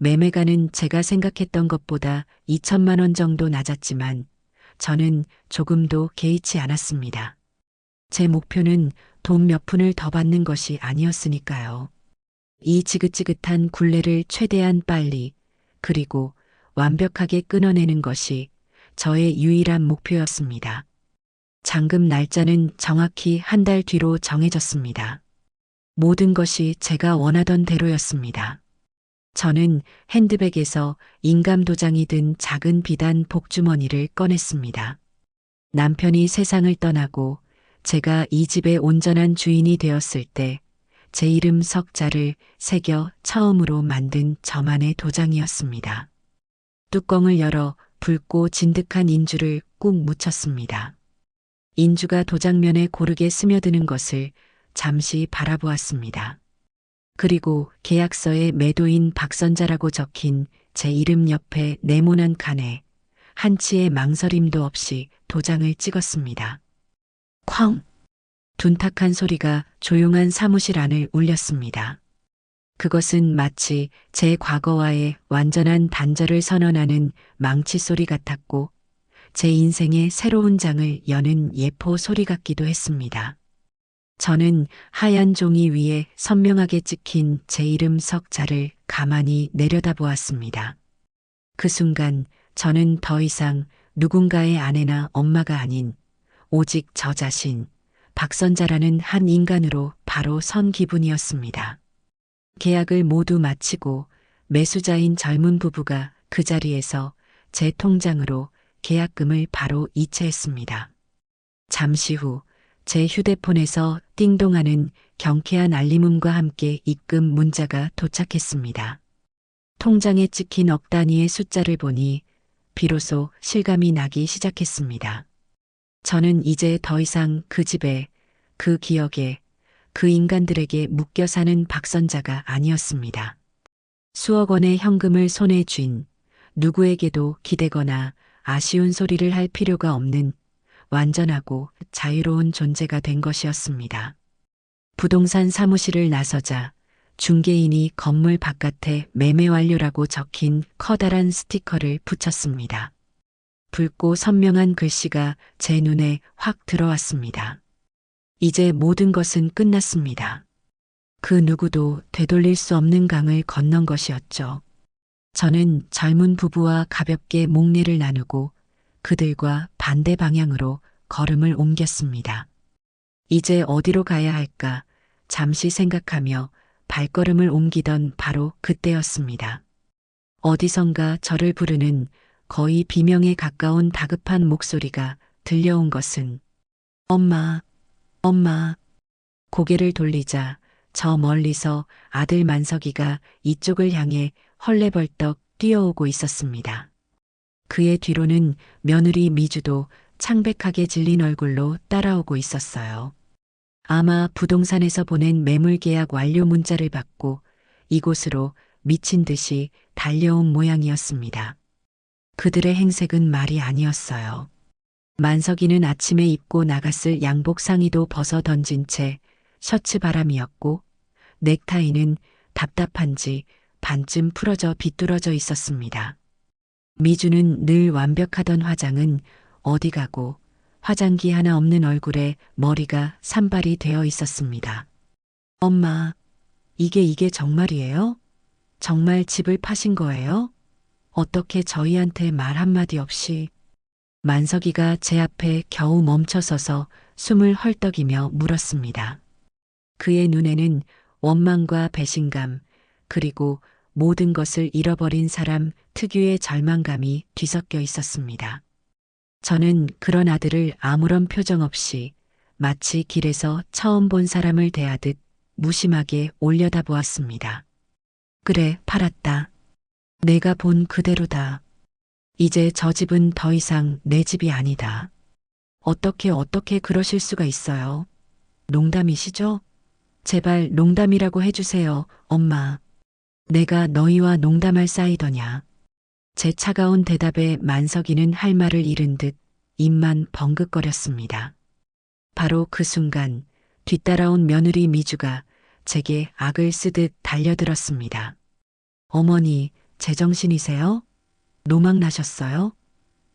매매가는 제가 생각했던 것보다 2천만 원 정도 낮았지만 저는 조금도 개의치 않았습니다. 제 목표는 돈 몇 푼을 더 받는 것이 아니었으니까요. 이 지긋지긋한 굴레를 최대한 빨리 그리고 완벽하게 끊어내는 것이 저의 유일한 목표였습니다. 잔금 날짜는 정확히 한 달 뒤로 정해졌습니다. 모든 것이 제가 원하던 대로였습니다. 저는 핸드백에서 인감 도장이 든 작은 비단 복주머니를 꺼냈습니다. 남편이 세상을 떠나고 제가 이 집의 온전한 주인이 되었을 때 제 이름 석자를 새겨 처음으로 만든 저만의 도장이었습니다. 뚜껑을 열어 붉고 진득한 인주를 꾹 묻혔습니다. 인주가 도장면에 고르게 스며드는 것을 잠시 바라보았습니다. 그리고 계약서에 매도인 박선자라고 적힌 제 이름 옆에 네모난 칸에 한치의 망설임도 없이 도장을 찍었습니다. 쾅! 둔탁한 소리가 조용한 사무실 안을 울렸습니다. 그것은 마치 제 과거와의 완전한 단절을 선언하는 망치 소리 같았고 제 인생의 새로운 장을 여는 예포 소리 같기도 했습니다. 저는 하얀 종이 위에 선명하게 찍힌 제 이름 석자를 가만히 내려다보았습니다. 그 순간 저는 더 이상 누군가의 아내나 엄마가 아닌 오직 저 자신, 박선자라는 한 인간으로 바로 선 기분이었습니다. 계약을 모두 마치고 매수자인 젊은 부부가 그 자리에서 제 통장으로 계약금을 바로 이체했습니다. 잠시 후 제 휴대폰에서 띵동하는 경쾌한 알림음과 함께 입금 문자가 도착했습니다. 통장에 찍힌 억 단위의 숫자를 보니 비로소 실감이 나기 시작했습니다. 저는 이제 더 이상 그 집에, 그 기억에, 그 인간들에게 묶여 사는 박선자가 아니었습니다. 수억 원의 현금을 손에 쥔 누구에게도 기대거나 아쉬운 소리를 할 필요가 없는 완전하고 자유로운 존재가 된 것이었습니다. 부동산 사무실을 나서자 중개인이 건물 바깥에 매매 완료라고 적힌 커다란 스티커를 붙였습니다. 붉고 선명한 글씨가 제 눈에 확 들어왔습니다. 이제 모든 것은 끝났습니다. 그 누구도 되돌릴 수 없는 강을 건넌 것이었죠. 저는 젊은 부부와 가볍게 목례를 나누고 그들과 반대 방향으로 걸음을 옮겼습니다. 이제 어디로 가야 할까 잠시 생각하며 발걸음을 옮기던 바로 그때였습니다. 어디선가 저를 부르는 거의 비명에 가까운 다급한 목소리가 들려온 것은 엄마, 엄마. 고개를 돌리자 저 멀리서 아들 만석이가 이쪽을 향해 헐레벌떡 뛰어오고 있었습니다. 그의 뒤로는 며느리 미주도 창백하게 질린 얼굴로 따라오고 있었어요. 아마 부동산에서 보낸 매물 계약 완료 문자를 받고 이곳으로 미친 듯이 달려온 모양이었습니다. 그들의 행색은 말이 아니었어요. 만석이는 아침에 입고 나갔을 양복 상의도 벗어 던진 채 셔츠 바람이었고 넥타이는 답답한지 반쯤 풀어져 비뚤어져 있었습니다. 미주는 늘 완벽하던 화장은 어디 가고 화장기 하나 없는 얼굴에 머리가 산발이 되어 있었습니다. 엄마, 이게 정말이에요? 정말 집을 파신 거예요? 어떻게 저희한테 말 한마디 없이. 만석이가 제 앞에 겨우 멈춰서서 숨을 헐떡이며 물었습니다. 그의 눈에는 원망과 배신감, 그리고 모든 것을 잃어버린 사람 특유의 절망감이 뒤섞여 있었습니다. 저는 그런 아들을 아무런 표정 없이 마치 길에서 처음 본 사람을 대하듯 무심하게 올려다보았습니다. 그래, 팔았다. 내가 본 그대로다. 이제 저 집은 더 이상 내 집이 아니다. 어떻게 그러실 수가 있어요? 농담이시죠? 제발 농담이라고 해주세요, 엄마. 내가 너희와 농담할 사이더냐. 제 차가운 대답에 만석이는 할 말을 잃은 듯 입만 벙긋거렸습니다. 바로 그 순간 뒤따라온 며느리 미주가 제게 악을 쓰듯 달려들었습니다. 어머니, 제정신이세요? 노망 나셨어요?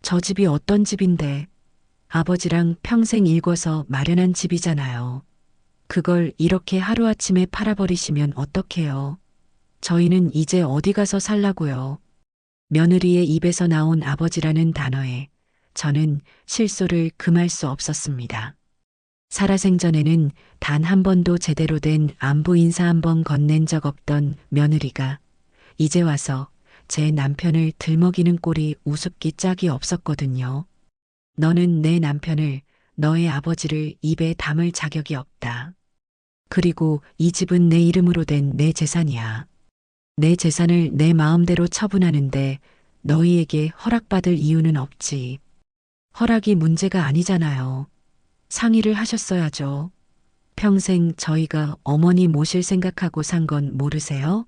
저 집이 어떤 집인데 아버지랑 평생 일궈서 마련한 집이잖아요. 그걸 이렇게 하루아침에 팔아버리시면 어떡해요? 저희는 이제 어디 가서 살라고요? 며느리의 입에서 나온 아버지라는 단어에 저는 실소를 금할 수 없었습니다. 살아생전에는 단 한 번도 제대로 된 안부 인사 한 번 건넨 적 없던 며느리가 이제 와서 제 남편을 들먹이는 꼴이 우습기 짝이 없었거든요. 너는 내 남편을, 너의 아버지를 입에 담을 자격이 없다. 그리고 이 집은 내 이름으로 된 내 재산이야. 내 재산을 내 마음대로 처분하는데 너희에게 허락받을 이유는 없지. 허락이 문제가 아니잖아요. 상의를 하셨어야죠. 평생 저희가 어머니 모실 생각하고 산 건 모르세요?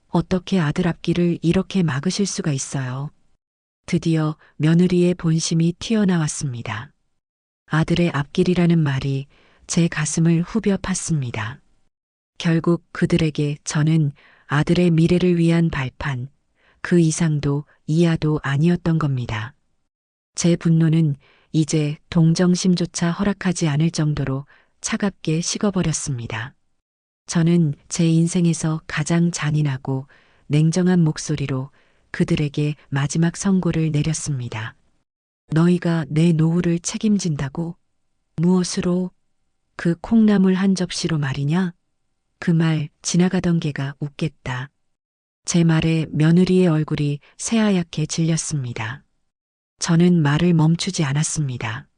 어떻게 아들 앞길을 이렇게 막으실 수가 있어요? 드디어 며느리의 본심이 튀어나왔습니다. 아들의 앞길이라는 말이 제 가슴을 후벼 팠습니다. 결국 그들에게 저는 아들의 미래를 위한 발판, 그 이상도 이하도 아니었던 겁니다. 제 분노는 이제 동정심조차 허락하지 않을 정도로 차갑게 식어버렸습니다. 저는 제 인생에서 가장 잔인하고 냉정한 목소리로 그들에게 마지막 선고를 내렸습니다. 너희가 내 노후를 책임진다고? 무엇으로? 그 콩나물 한 접시로 말이냐? 그 말 지나가던 개가 웃겠다. 제 말에 며느리의 얼굴이 새하얗게 질렸습니다. 저는 말을 멈추지 않았습니다.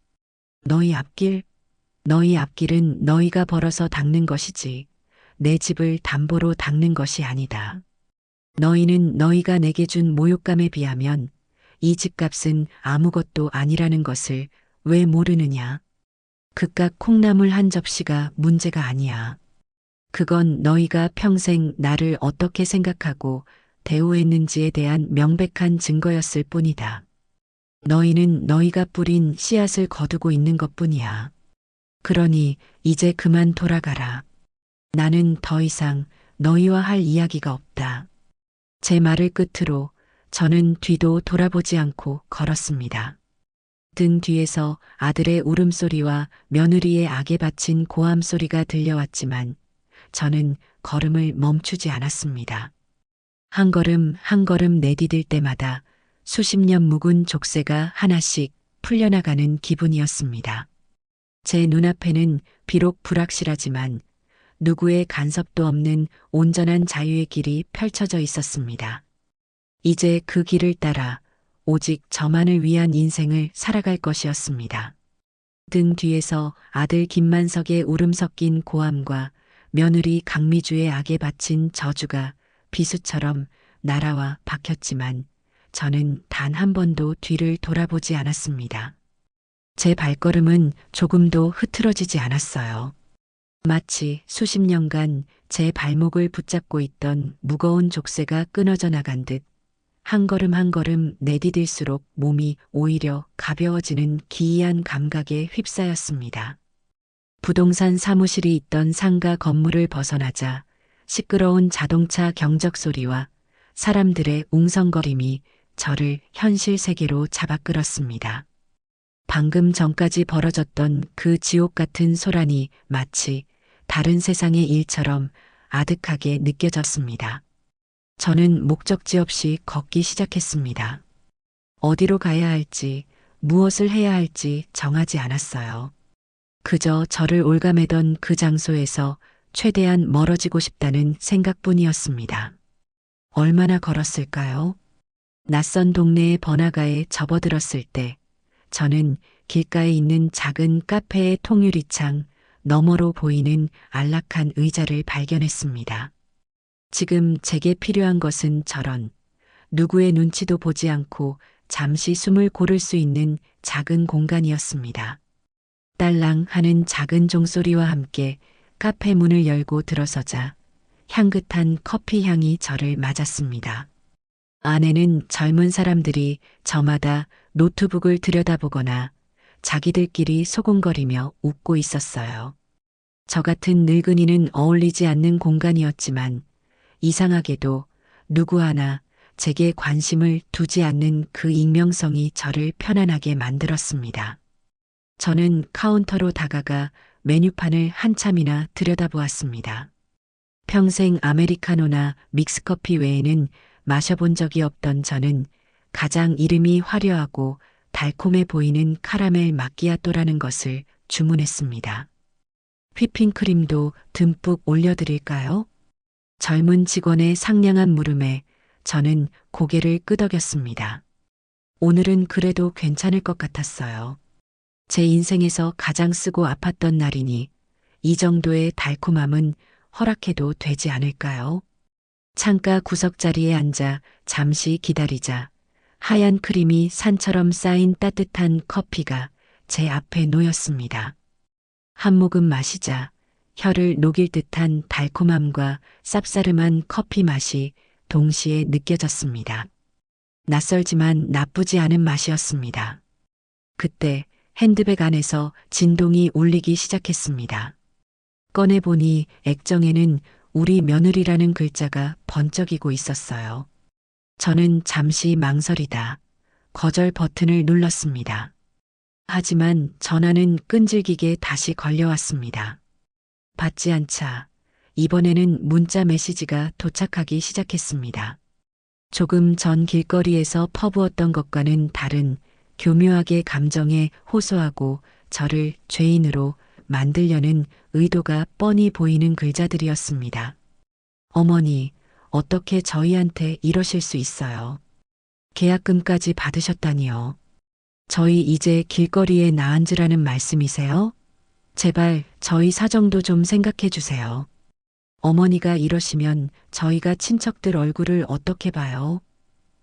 너희 앞길은 너희가 벌어서 닦는 것이지 내 집을 담보로 닦는 것이 아니다. 너희는 너희가 내게 준 모욕감에 비하면 이 집값은 아무것도 아니라는 것을 왜 모르느냐. 그깟 콩나물 한 접시가 문제가 아니야. 그건 너희가 평생 나를 어떻게 생각하고 대우했는지에 대한 명백한 증거였을 뿐이다. 너희는 너희가 뿌린 씨앗을 거두고 있는 것뿐이야. 그러니 이제 그만 돌아가라. 나는 더 이상 너희와 할 이야기가 없다. 제 말을 끝으로 저는 뒤도 돌아보지 않고 걸었습니다. 등 뒤에서 아들의 울음소리와 며느리의 악에 바친 고함소리가 들려왔지만 저는 걸음을 멈추지 않았습니다. 한 걸음 한 걸음 내디딜 때마다 수십 년 묵은 족쇄가 하나씩 풀려나가는 기분이었습니다. 제 눈앞에는 비록 불확실하지만 누구의 간섭도 없는 온전한 자유의 길이 펼쳐져 있었습니다. 이제 그 길을 따라 오직 저만을 위한 인생을 살아갈 것이었습니다. 등 뒤에서 아들 김만석의 울음 섞인 고함과 며느리 강미주의 악에 바친 저주가 비수처럼 날아와 박혔지만 저는 단 한 번도 뒤를 돌아보지 않았습니다. 제 발걸음은 조금도 흐트러지지 않았어요. 마치 수십 년간 제 발목을 붙잡고 있던 무거운 족쇄가 끊어져 나간 듯 한 걸음 한 걸음 내디딜수록 몸이 오히려 가벼워지는 기이한 감각에 휩싸였습니다. 부동산 사무실이 있던 상가 건물을 벗어나자 시끄러운 자동차 경적 소리와 사람들의 웅성거림이 저를 현실 세계로 잡아끌었습니다. 방금 전까지 벌어졌던 그 지옥 같은 소란이 마치 다른 세상의 일처럼 아득하게 느껴졌습니다. 저는 목적지 없이 걷기 시작했습니다. 어디로 가야 할지, 무엇을 해야 할지 정하지 않았어요. 그저 저를 올가매던 그 장소에서 최대한 멀어지고 싶다는 생각뿐이었습니다. 얼마나 걸었을까요? 낯선 동네의 번화가에 접어들었을 때 저는 길가에 있는 작은 카페의 통유리창 너머로 보이는 안락한 의자를 발견했습니다. 지금 제게 필요한 것은 저런 누구의 눈치도 보지 않고 잠시 숨을 고를 수 있는 작은 공간이었습니다. 딸랑 하는 작은 종소리와 함께 카페 문을 열고 들어서자 향긋한 커피 향이 저를 맞았습니다. 안에는 젊은 사람들이 저마다 노트북을 들여다보거나 자기들끼리 소곤거리며 웃고 있었어요. 저 같은 늙은이는 어울리지 않는 공간이었지만 이상하게도 누구 하나 제게 관심을 두지 않는 그 익명성이 저를 편안하게 만들었습니다. 저는 카운터로 다가가 메뉴판을 한참이나 들여다보았습니다. 평생 아메리카노나 믹스커피 외에는 마셔본 적이 없던 저는 가장 이름이 화려하고 달콤해 보이는 카라멜 마끼아또라는 것을 주문했습니다. 휘핑크림도 듬뿍 올려드릴까요? 젊은 직원의 상냥한 물음에 저는 고개를 끄덕였습니다. 오늘은 그래도 괜찮을 것 같았어요. 제 인생에서 가장 쓰고 아팠던 날이니 이 정도의 달콤함은 허락해도 되지 않을까요? 창가 구석자리에 앉아 잠시 기다리자 하얀 크림이 산처럼 쌓인 따뜻한 커피가 제 앞에 놓였습니다. 한 모금 마시자 혀를 녹일 듯한 달콤함과 쌉싸름한 커피 맛이 동시에 느껴졌습니다. 낯설지만 나쁘지 않은 맛이었습니다. 그때 핸드백 안에서 진동이 울리기 시작했습니다. 꺼내보니 액정에는 우리 며느리라는 글자가 번쩍이고 있었어요. 저는 잠시 망설이다 거절 버튼을 눌렀습니다. 하지만 전화는 끈질기게 다시 걸려왔습니다. 받지 않자 이번에는 문자 메시지가 도착하기 시작했습니다. 조금 전 길거리에서 퍼부었던 것과는 다른 교묘하게 감정에 호소하고 저를 죄인으로 만들려는 의도가 뻔히 보이는 글자들이었습니다. 어머니, 어떻게 저희한테 이러실 수 있어요? 계약금까지 받으셨다니요. 저희 이제 길거리에 나앉으라는 말씀이세요? 제발 저희 사정도 좀 생각해 주세요. 어머니가 이러시면 저희가 친척들 얼굴을 어떻게 봐요?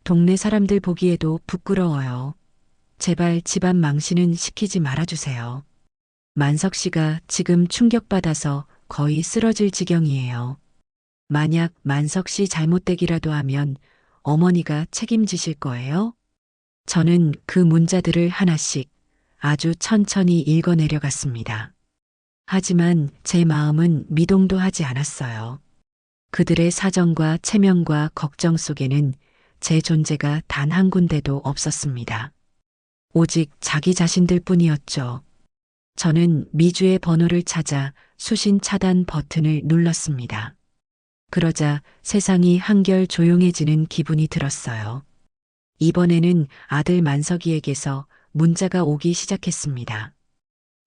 동네 사람들 보기에도 부끄러워요. 제발 집안 망신은 시키지 말아주세요. 만석 씨가 지금 충격받아서 거의 쓰러질 지경이에요. 만약 만석 씨 잘못되기라도 하면 어머니가 책임지실 거예요? 저는 그 문자들을 하나씩 아주 천천히 읽어내려갔습니다. 하지만 제 마음은 미동도 하지 않았어요. 그들의 사정과 체면과 걱정 속에는 제 존재가 단 한 군데도 없었습니다. 오직 자기 자신들 뿐이었죠. 저는 미주의 번호를 찾아 수신 차단 버튼을 눌렀습니다. 그러자 세상이 한결 조용해지는 기분이 들었어요. 이번에는 아들 만석이에게서 문자가 오기 시작했습니다.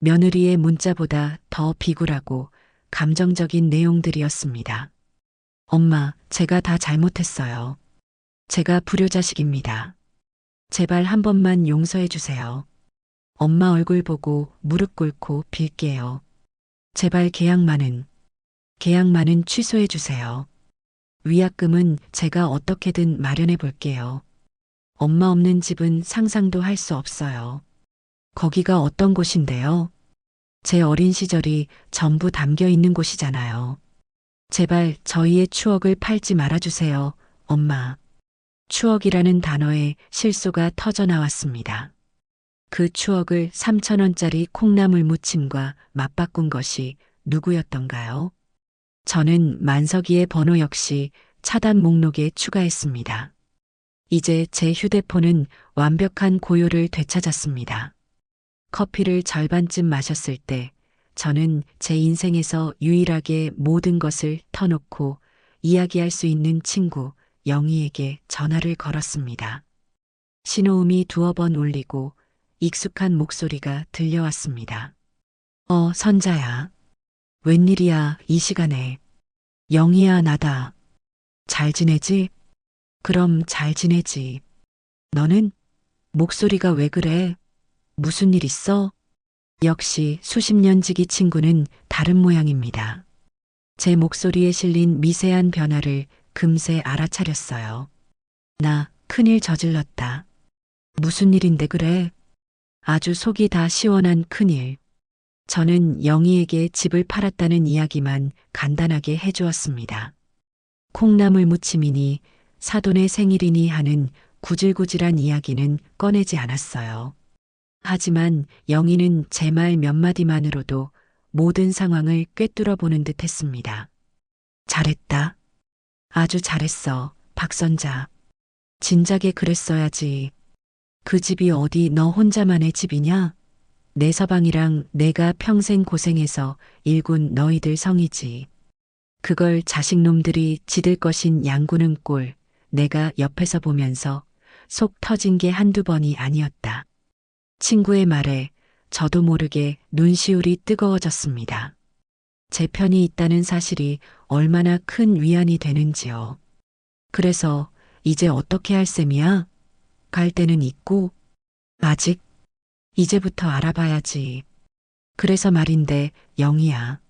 며느리의 문자보다 더 비굴하고 감정적인 내용들이었습니다. 엄마, 제가 다 잘못했어요. 제가 불효자식입니다. 제발 한 번만 용서해 주세요. 엄마 얼굴 보고 무릎 꿇고 빌게요. 제발 계약만은 취소해 주세요. 위약금은 제가 어떻게든 마련해 볼게요. 엄마 없는 집은 상상도 할 수 없어요. 거기가 어떤 곳인데요? 제 어린 시절이 전부 담겨 있는 곳이잖아요. 제발 저희의 추억을 팔지 말아주세요, 엄마. 추억이라는 단어에 실소가 터져 나왔습니다. 그 추억을 3,000원짜리 콩나물 무침과 맞바꾼 것이 누구였던가요? 저는 만석이의 번호 역시 차단 목록에 추가했습니다. 이제 제 휴대폰은 완벽한 고요를 되찾았습니다. 커피를 절반쯤 마셨을 때 저는 제 인생에서 유일하게 모든 것을 터놓고 이야기할 수 있는 친구 영희에게 전화를 걸었습니다. 신호음이 두어 번 울리고 익숙한 목소리가 들려왔습니다. 선자야. 웬일이야, 이 시간에. 영희야, 나다. 잘 지내지? 그럼 잘 지내지. 너는? 목소리가 왜 그래? 무슨 일 있어? 역시 수십 년 지기 친구는 다른 모양입니다. 제 목소리에 실린 미세한 변화를 금세 알아차렸어요. 나 큰일 저질렀다. 무슨 일인데 그래? 아주 속이 다 시원한 큰일. 저는 영희에게 집을 팔았다는 이야기만 간단하게 해주었습니다. 콩나물 무침이니 사돈의 생일이니 하는 구질구질한 이야기는 꺼내지 않았어요. 하지만 영희는 제 말 몇 마디만으로도 모든 상황을 꿰뚫어 보는 듯 했습니다. 잘했다. 아주 잘했어, 박선자. 진작에 그랬어야지. 그 집이 어디 너 혼자만의 집이냐? 내 서방이랑 내가 평생 고생해서 일군 너희들 성이지. 그걸 자식놈들이 지들 것인 양구는 꼴 내가 옆에서 보면서 속 터진 게 한두 번이 아니었다. 친구의 말에 저도 모르게 눈시울이 뜨거워졌습니다. 제 편이 있다는 사실이 얼마나 큰 위안이 되는지요. 그래서 이제 어떻게 할 셈이야? 갈 데는 있고, 아직? 이제부터 알아봐야지. 그래서 말인데, 영희야.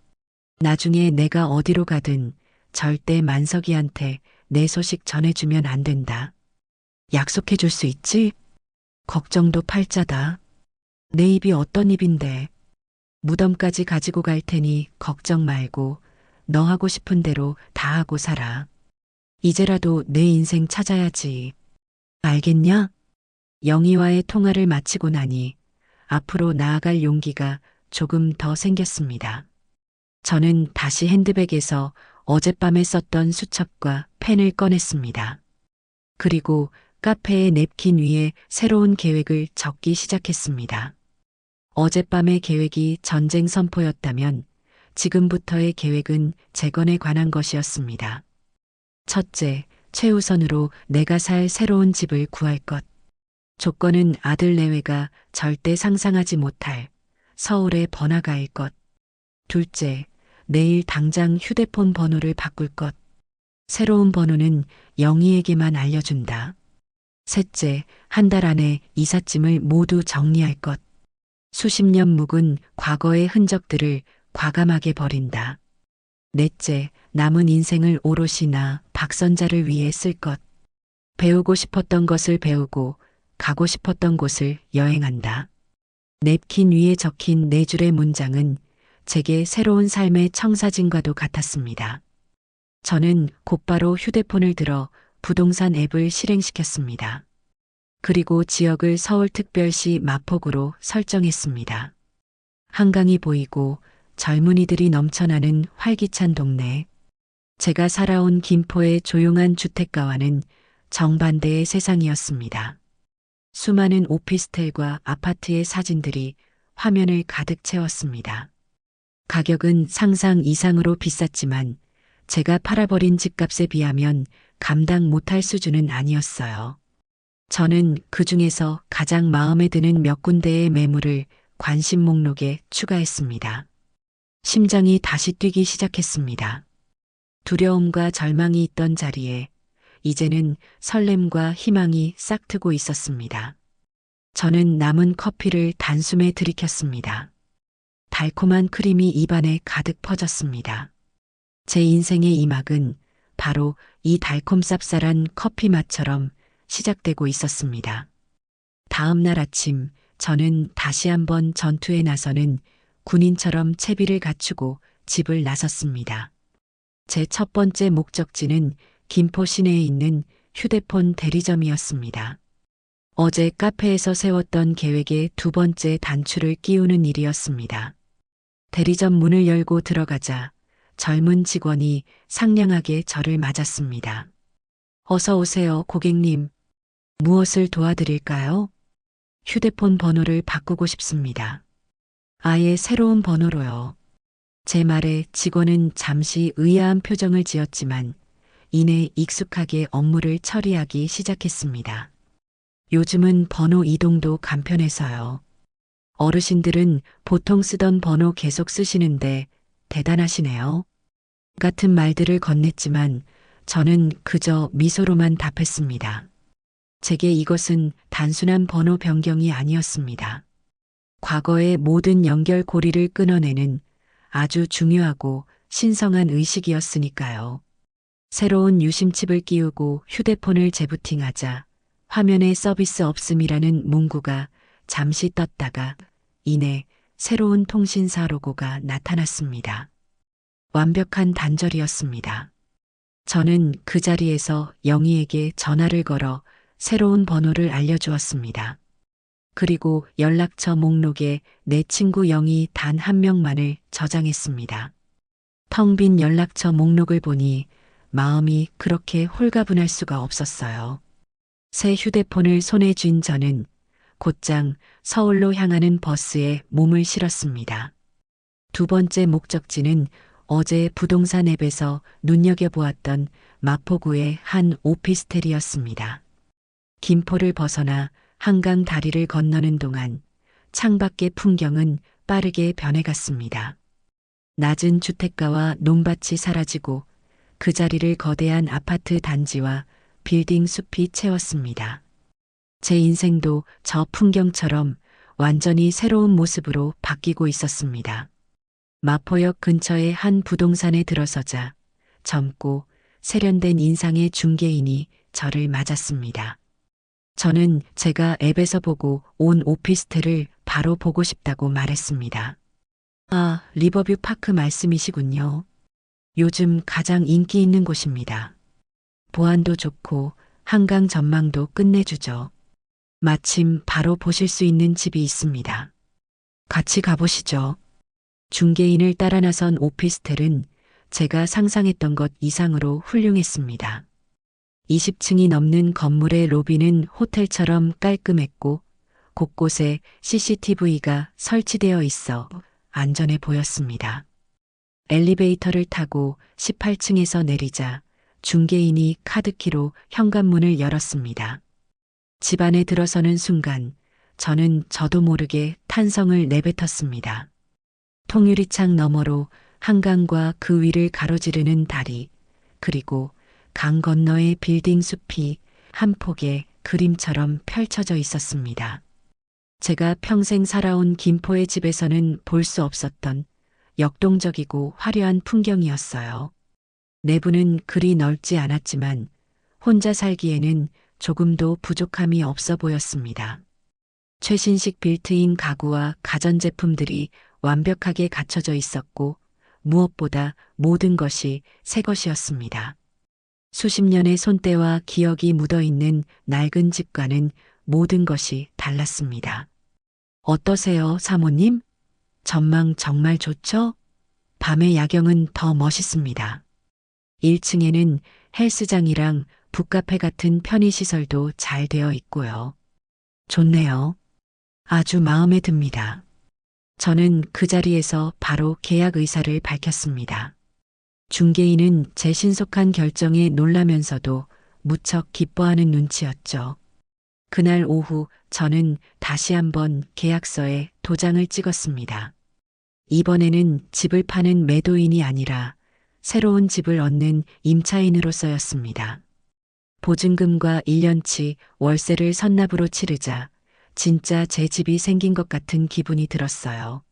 나중에 내가 어디로 가든 절대 만석이한테 내 소식 전해주면 안 된다. 약속해 줄 수 있지? 걱정도 팔자다. 내 입이 어떤 입인데. 무덤까지 가지고 갈 테니 걱정 말고 너 하고 싶은 대로 다 하고 살아. 이제라도 내 인생 찾아야지. 알겠냐? 영희와의 통화를 마치고 나니 앞으로 나아갈 용기가 조금 더 생겼습니다. 저는 다시 핸드백에서 어젯밤에 썼던 수첩과 펜을 꺼냈습니다. 그리고 카페의 냅킨 위에 새로운 계획을 적기 시작했습니다. 어젯밤의 계획이 전쟁 선포였다면 지금부터의 계획은 재건에 관한 것이었습니다. 첫째, 최우선으로 내가 살 새로운 집을 구할 것. 조건은 아들 내외가 절대 상상하지 못할 서울의 번화가일 것. 둘째, 내일 당장 휴대폰 번호를 바꿀 것. 새로운 번호는 영희에게만 알려준다. 셋째, 한 달 안에 이삿짐을 모두 정리할 것. 수십 년 묵은 과거의 흔적들을 과감하게 버린다. 넷째, 남은 인생을 오롯이 나 박선자를 위해 쓸 것. 배우고 싶었던 것을 배우고 가고 싶었던 곳을 여행한다. 냅킨 위에 적힌 네 줄의 문장은 제게 새로운 삶의 청사진과도 같았습니다. 저는 곧바로 휴대폰을 들어 부동산 앱을 실행시켰습니다. 그리고 지역을 서울특별시 마포구로 설정했습니다. 한강이 보이고 젊은이들이 넘쳐나는 활기찬 동네. 제가 살아온 김포의 조용한 주택가와는 정반대의 세상이었습니다. 수많은 오피스텔과 아파트의 사진들이 화면을 가득 채웠습니다. 가격은 상상 이상으로 비쌌지만 제가 팔아버린 집값에 비하면 감당 못할 수준은 아니었어요. 저는 그 중에서 가장 마음에 드는 몇 군데의 매물을 관심 목록에 추가했습니다. 심장이 다시 뛰기 시작했습니다. 두려움과 절망이 있던 자리에 이제는 설렘과 희망이 싹트고 있었습니다. 저는 남은 커피를 단숨에 들이켰습니다. 달콤한 크림이 입안에 가득 퍼졌습니다. 제 인생의 이막은 바로 이 달콤 쌉쌀한 커피 맛처럼 시작되고 있었습니다. 다음 날 아침 저는 다시 한번 전투에 나서는 군인처럼 채비를 갖추고 집을 나섰습니다. 제 첫 번째 목적지는 김포 시내에 있는 휴대폰 대리점이었습니다. 어제 카페에서 세웠던 계획의 두 번째 단추를 끼우는 일이었습니다. 대리점 문을 열고 들어가자 젊은 직원이 상냥하게 저를 맞았습니다. 어서 오세요, 고객님. 무엇을 도와드릴까요? 휴대폰 번호를 바꾸고 싶습니다. 아예 새로운 번호로요. 제 말에 직원은 잠시 의아한 표정을 지었지만 이내 익숙하게 업무를 처리하기 시작했습니다. 요즘은 번호 이동도 간편해서요. 어르신들은 보통 쓰던 번호 계속 쓰시는데 대단하시네요. 같은 말들을 건넸지만 저는 그저 미소로만 답했습니다. 제게 이것은 단순한 번호 변경이 아니었습니다. 과거의 모든 연결고리를 끊어내는 아주 중요하고 신성한 의식이었으니까요. 새로운 유심칩을 끼우고 휴대폰을 재부팅하자 화면에 서비스 없음이라는 문구가 잠시 떴다가 이내 새로운 통신사 로고가 나타났습니다. 완벽한 단절이었습니다. 저는 그 자리에서 영희에게 전화를 걸어 새로운 번호를 알려주었습니다. 그리고 연락처 목록에 내 친구 영희 단 한 명만을 저장했습니다. 텅 빈 연락처 목록을 보니 마음이 그렇게 홀가분할 수가 없었어요. 새 휴대폰을 손에 쥔 저는 곧장 서울로 향하는 버스에 몸을 실었습니다. 두 번째 목적지는 어제 부동산 앱에서 눈여겨보았던 마포구의 한 오피스텔이었습니다. 김포를 벗어나 한강 다리를 건너는 동안 창밖의 풍경은 빠르게 변해갔습니다. 낮은 주택가와 논밭이 사라지고 그 자리를 거대한 아파트 단지와 빌딩 숲이 채웠습니다. 제 인생도 저 풍경처럼 완전히 새로운 모습으로 바뀌고 있었습니다. 마포역 근처의 한 부동산에 들어서자 젊고 세련된 인상의 중개인이 저를 맞았습니다. 저는 제가 앱에서 보고 온 오피스텔을 바로 보고 싶다고 말했습니다. 아, 리버뷰 파크 말씀이시군요. 요즘 가장 인기 있는 곳입니다. 보안도 좋고 한강 전망도 끝내주죠. 마침 바로 보실 수 있는 집이 있습니다. 같이 가보시죠. 중개인을 따라 나선 오피스텔은 제가 상상했던 것 이상으로 훌륭했습니다. 20층이 넘는 건물의 로비는 호텔처럼 깔끔했고 곳곳에 CCTV가 설치되어 있어 안전해 보였습니다. 엘리베이터를 타고 18층에서 내리자 중개인이 카드키로 현관문을 열었습니다. 집 안에 들어서는 순간 저는 저도 모르게 탄성을 내뱉었습니다. 통유리창 너머로 한강과 그 위를 가로지르는 다리, 그리고 강 건너의 빌딩 숲이 한 폭의 그림처럼 펼쳐져 있었습니다. 제가 평생 살아온 김포의 집에서는 볼 수 없었던 역동적이고 화려한 풍경이었어요. 내부는 그리 넓지 않았지만 혼자 살기에는 조금도 부족함이 없어 보였습니다. 최신식 빌트인 가구와 가전제품들이 완벽하게 갖춰져 있었고 무엇보다 모든 것이 새 것이었습니다. 수십 년의 손때와 기억이 묻어있는 낡은 집과는 모든 것이 달랐습니다. 어떠세요, 사모님? 전망 정말 좋죠? 밤의 야경은 더 멋있습니다. 1층에는 헬스장이랑 북카페 같은 편의시설도 잘 되어 있고요. 좋네요. 아주 마음에 듭니다. 저는 그 자리에서 바로 계약 의사를 밝혔습니다. 중개인은 제 신속한 결정에 놀라면서도 무척 기뻐하는 눈치였죠. 그날 오후 저는 다시 한번 계약서에 도장을 찍었습니다. 이번에는 집을 파는 매도인이 아니라 새로운 집을 얻는 임차인으로서였습니다. 보증금과 1년치 월세를 선납으로 치르자 진짜 제 집이 생긴 것 같은 기분이 들었어요.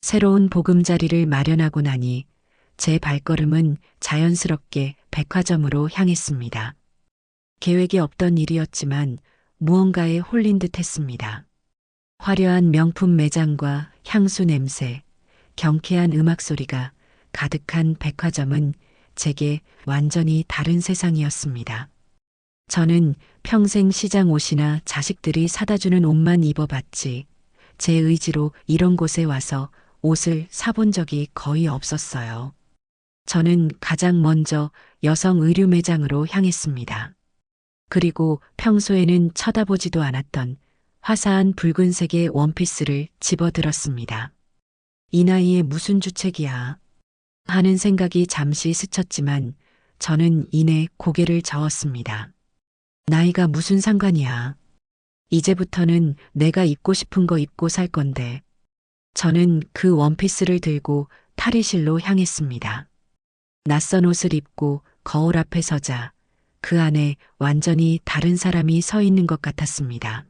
새로운 보금자리를 마련하고 나니 제 발걸음은 자연스럽게 백화점으로 향했습니다. 계획이 없던 일이었지만 무언가에 홀린 듯 했습니다. 화려한 명품 매장과 향수 냄새, 경쾌한 음악 소리가 가득한 백화점은 제게 완전히 다른 세상이었습니다. 저는 평생 시장 옷이나 자식들이 사다 주는 옷만 입어봤지 제 의지로 이런 곳에 와서 옷을 사본 적이 거의 없었어요. 저는 가장 먼저 여성 의류 매장으로 향했습니다. 그리고 평소에는 쳐다보지도 않았던 화사한 붉은색의 원피스를 집어들었습니다. 이 나이에 무슨 주책이야 하는 생각이 잠시 스쳤지만 저는 이내 고개를 저었습니다. 나이가 무슨 상관이야. 이제부터는 내가 입고 싶은 거 입고 살 건데. 저는 그 원피스를 들고 탈의실로 향했습니다. 낯선 옷을 입고 거울 앞에 서자 그 안에 완전히 다른 사람이 서 있는 것 같았습니다.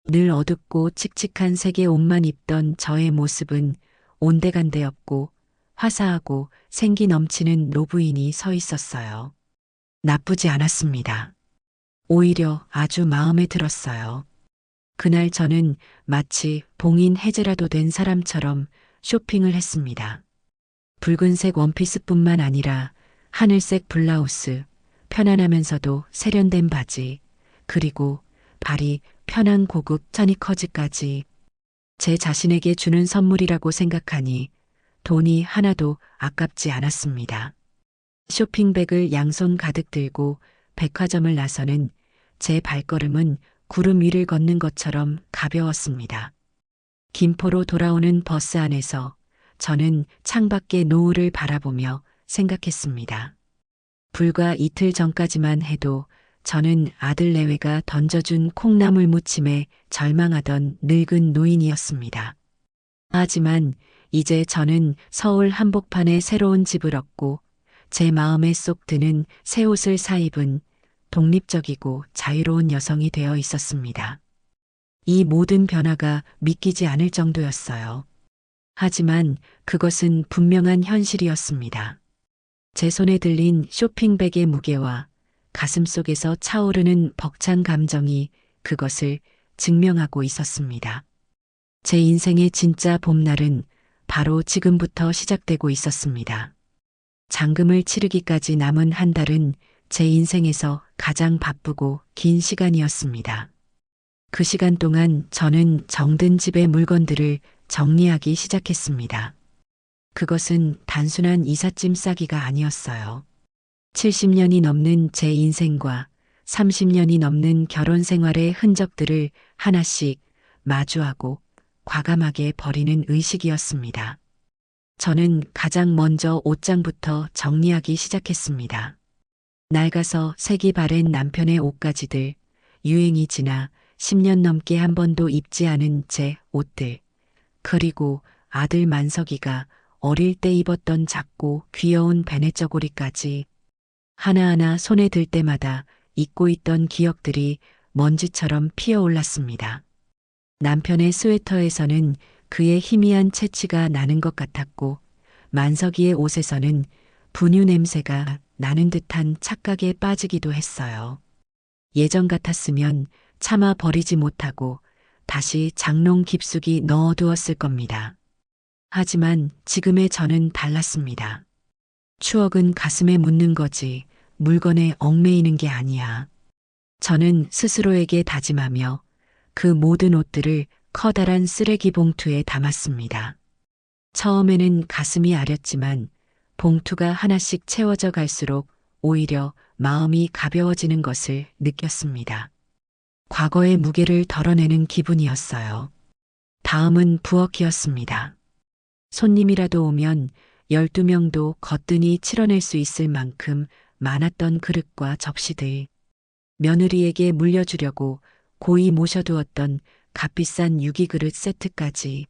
늘 어둡고 칙칙한 색의 옷만 입던 저의 모습은 온데간데 없고 화사하고 생기 넘치는 노부인이 서 있었어요. 나쁘지 않았습니다. 오히려 아주 마음에 들었어요. 그날 저는 마치 봉인 해제라도 된 사람처럼 쇼핑을 했습니다. 붉은색 원피스뿐만 아니라 하늘색 블라우스, 편안하면서도 세련된 바지, 그리고 발이 편한 고급 스니커즈까지 제 자신에게 주는 선물이라고 생각하니 돈이 하나도 아깝지 않았습니다. 쇼핑백을 양손 가득 들고 백화점을 나서는 제 발걸음은 구름 위를 걷는 것처럼 가벼웠습니다. 김포로 돌아오는 버스 안에서 저는 창밖의 노을을 바라보며 생각했습니다. 불과 이틀 전까지만 해도 저는 아들 내외가 던져준 콩나물 무침에 절망하던 늙은 노인이었습니다. 하지만 이제 저는 서울 한복판에 새로운 집을 얻고 제 마음에 쏙 드는 새 옷을 사입은 독립적이고 자유로운 여성이 되어 있었습니다. 이 모든 변화가 믿기지 않을 정도였어요. 하지만 그것은 분명한 현실이었습니다. 제 손에 들린 쇼핑백의 무게와 가슴속에서 차오르는 벅찬 감정이 그것을 증명하고 있었습니다. 제 인생의 진짜 봄날은 바로 지금부터 시작되고 있었습니다. 잔금을 치르기까지 남은 한 달은 제 인생에서 가장 바쁘고 긴 시간이었습니다. 그 시간 동안 저는 정든 집의 물건들을 정리하기 시작했습니다. 그것은 단순한 이삿짐 싸기가 아니었어요. 70년이 넘는 제 인생과 30년이 넘는 결혼 생활의 흔적들을 하나씩 마주하고 과감하게 버리는 의식이었습니다. 저는 가장 먼저 옷장부터 정리하기 시작했습니다. 낡아서 색이 바랜 남편의 옷가지들, 유행이 지나 10년 넘게 한 번도 입지 않은 제 옷들, 그리고 아들 만석이가 어릴 때 입었던 작고 귀여운 베네 저고리까지 하나하나 손에 들 때마다 잊고 있던 기억들이 먼지처럼 피어올랐습니다. 남편의 스웨터에서는 그의 희미한 채취가 나는 것 같았고 만석이의 옷에서는 분유 냄새가 나는 듯한 착각에 빠지기도 했어요. 예전 같았으면 차마 버리지 못하고 다시 장롱 깊숙이 넣어두었을 겁니다. 하지만 지금의 저는 달랐습니다. 추억은 가슴에 묻는 거지 물건에 얽매이는 게 아니야. 저는 스스로에게 다짐하며 그 모든 옷들을 커다란 쓰레기 봉투에 담았습니다. 처음에는 가슴이 아렸지만 봉투가 하나씩 채워져 갈수록 오히려 마음이 가벼워지는 것을 느꼈습니다. 과거의 무게를 덜어내는 기분이었어요. 다음은 부엌이었습니다. 손님이라도 오면 12명도 거뜬히 치러낼 수 있을 만큼 많았던 그릇과 접시들, 며느리에게 물려주려고 고이 모셔두었던 값비싼 유기그릇 세트까지.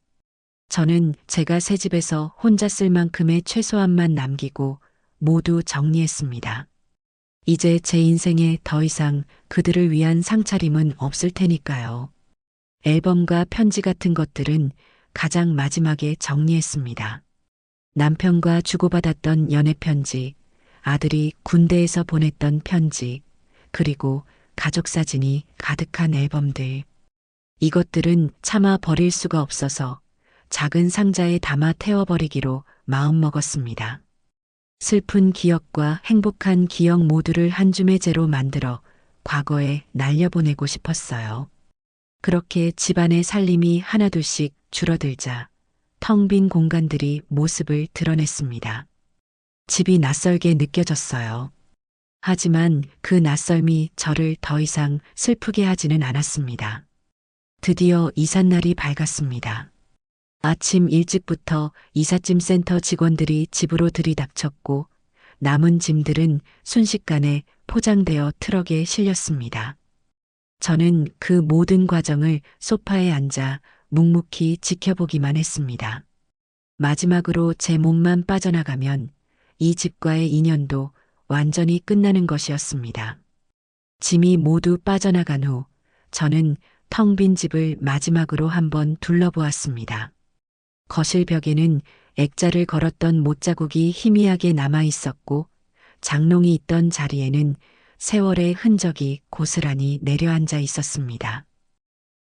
저는 제가 새 집에서 혼자 쓸 만큼의 최소한만 남기고 모두 정리했습니다. 이제 제 인생에 더 이상 그들을 위한 상차림은 없을 테니까요. 앨범과 편지 같은 것들은 가장 마지막에 정리했습니다. 남편과 주고받았던 연애 편지, 아들이 군대에서 보냈던 편지, 그리고 가족 사진이 가득한 앨범들. 이것들은 차마 버릴 수가 없어서 작은 상자에 담아 태워버리기로 마음먹었습니다. 슬픈 기억과 행복한 기억 모두를 한 줌의 재로 만들어 과거에 날려보내고 싶었어요. 그렇게 집안의 살림이 하나둘씩 줄어들자 텅 빈 공간들이 모습을 드러냈습니다. 집이 낯설게 느껴졌어요. 하지만 그 낯설미 저를 더 이상 슬프게 하지는 않았습니다. 드디어 이삿날이 밝았습니다. 아침 일찍부터 이삿짐 센터 직원들이 집으로 들이닥쳤고 남은 짐들은 순식간에 포장되어 트럭에 실렸습니다. 저는 그 모든 과정을 소파에 앉아 묵묵히 지켜보기만 했습니다. 마지막으로 제 몸만 빠져나가면 이 집과의 인연도 완전히 끝나는 것이었습니다. 짐이 모두 빠져나간 후 저는 텅 빈 집을 마지막으로 한번 둘러보았습니다. 거실 벽에는 액자를 걸었던 못자국이 희미하게 남아 있었고 장롱이 있던 자리에는 세월의 흔적이 고스란히 내려앉아 있었습니다.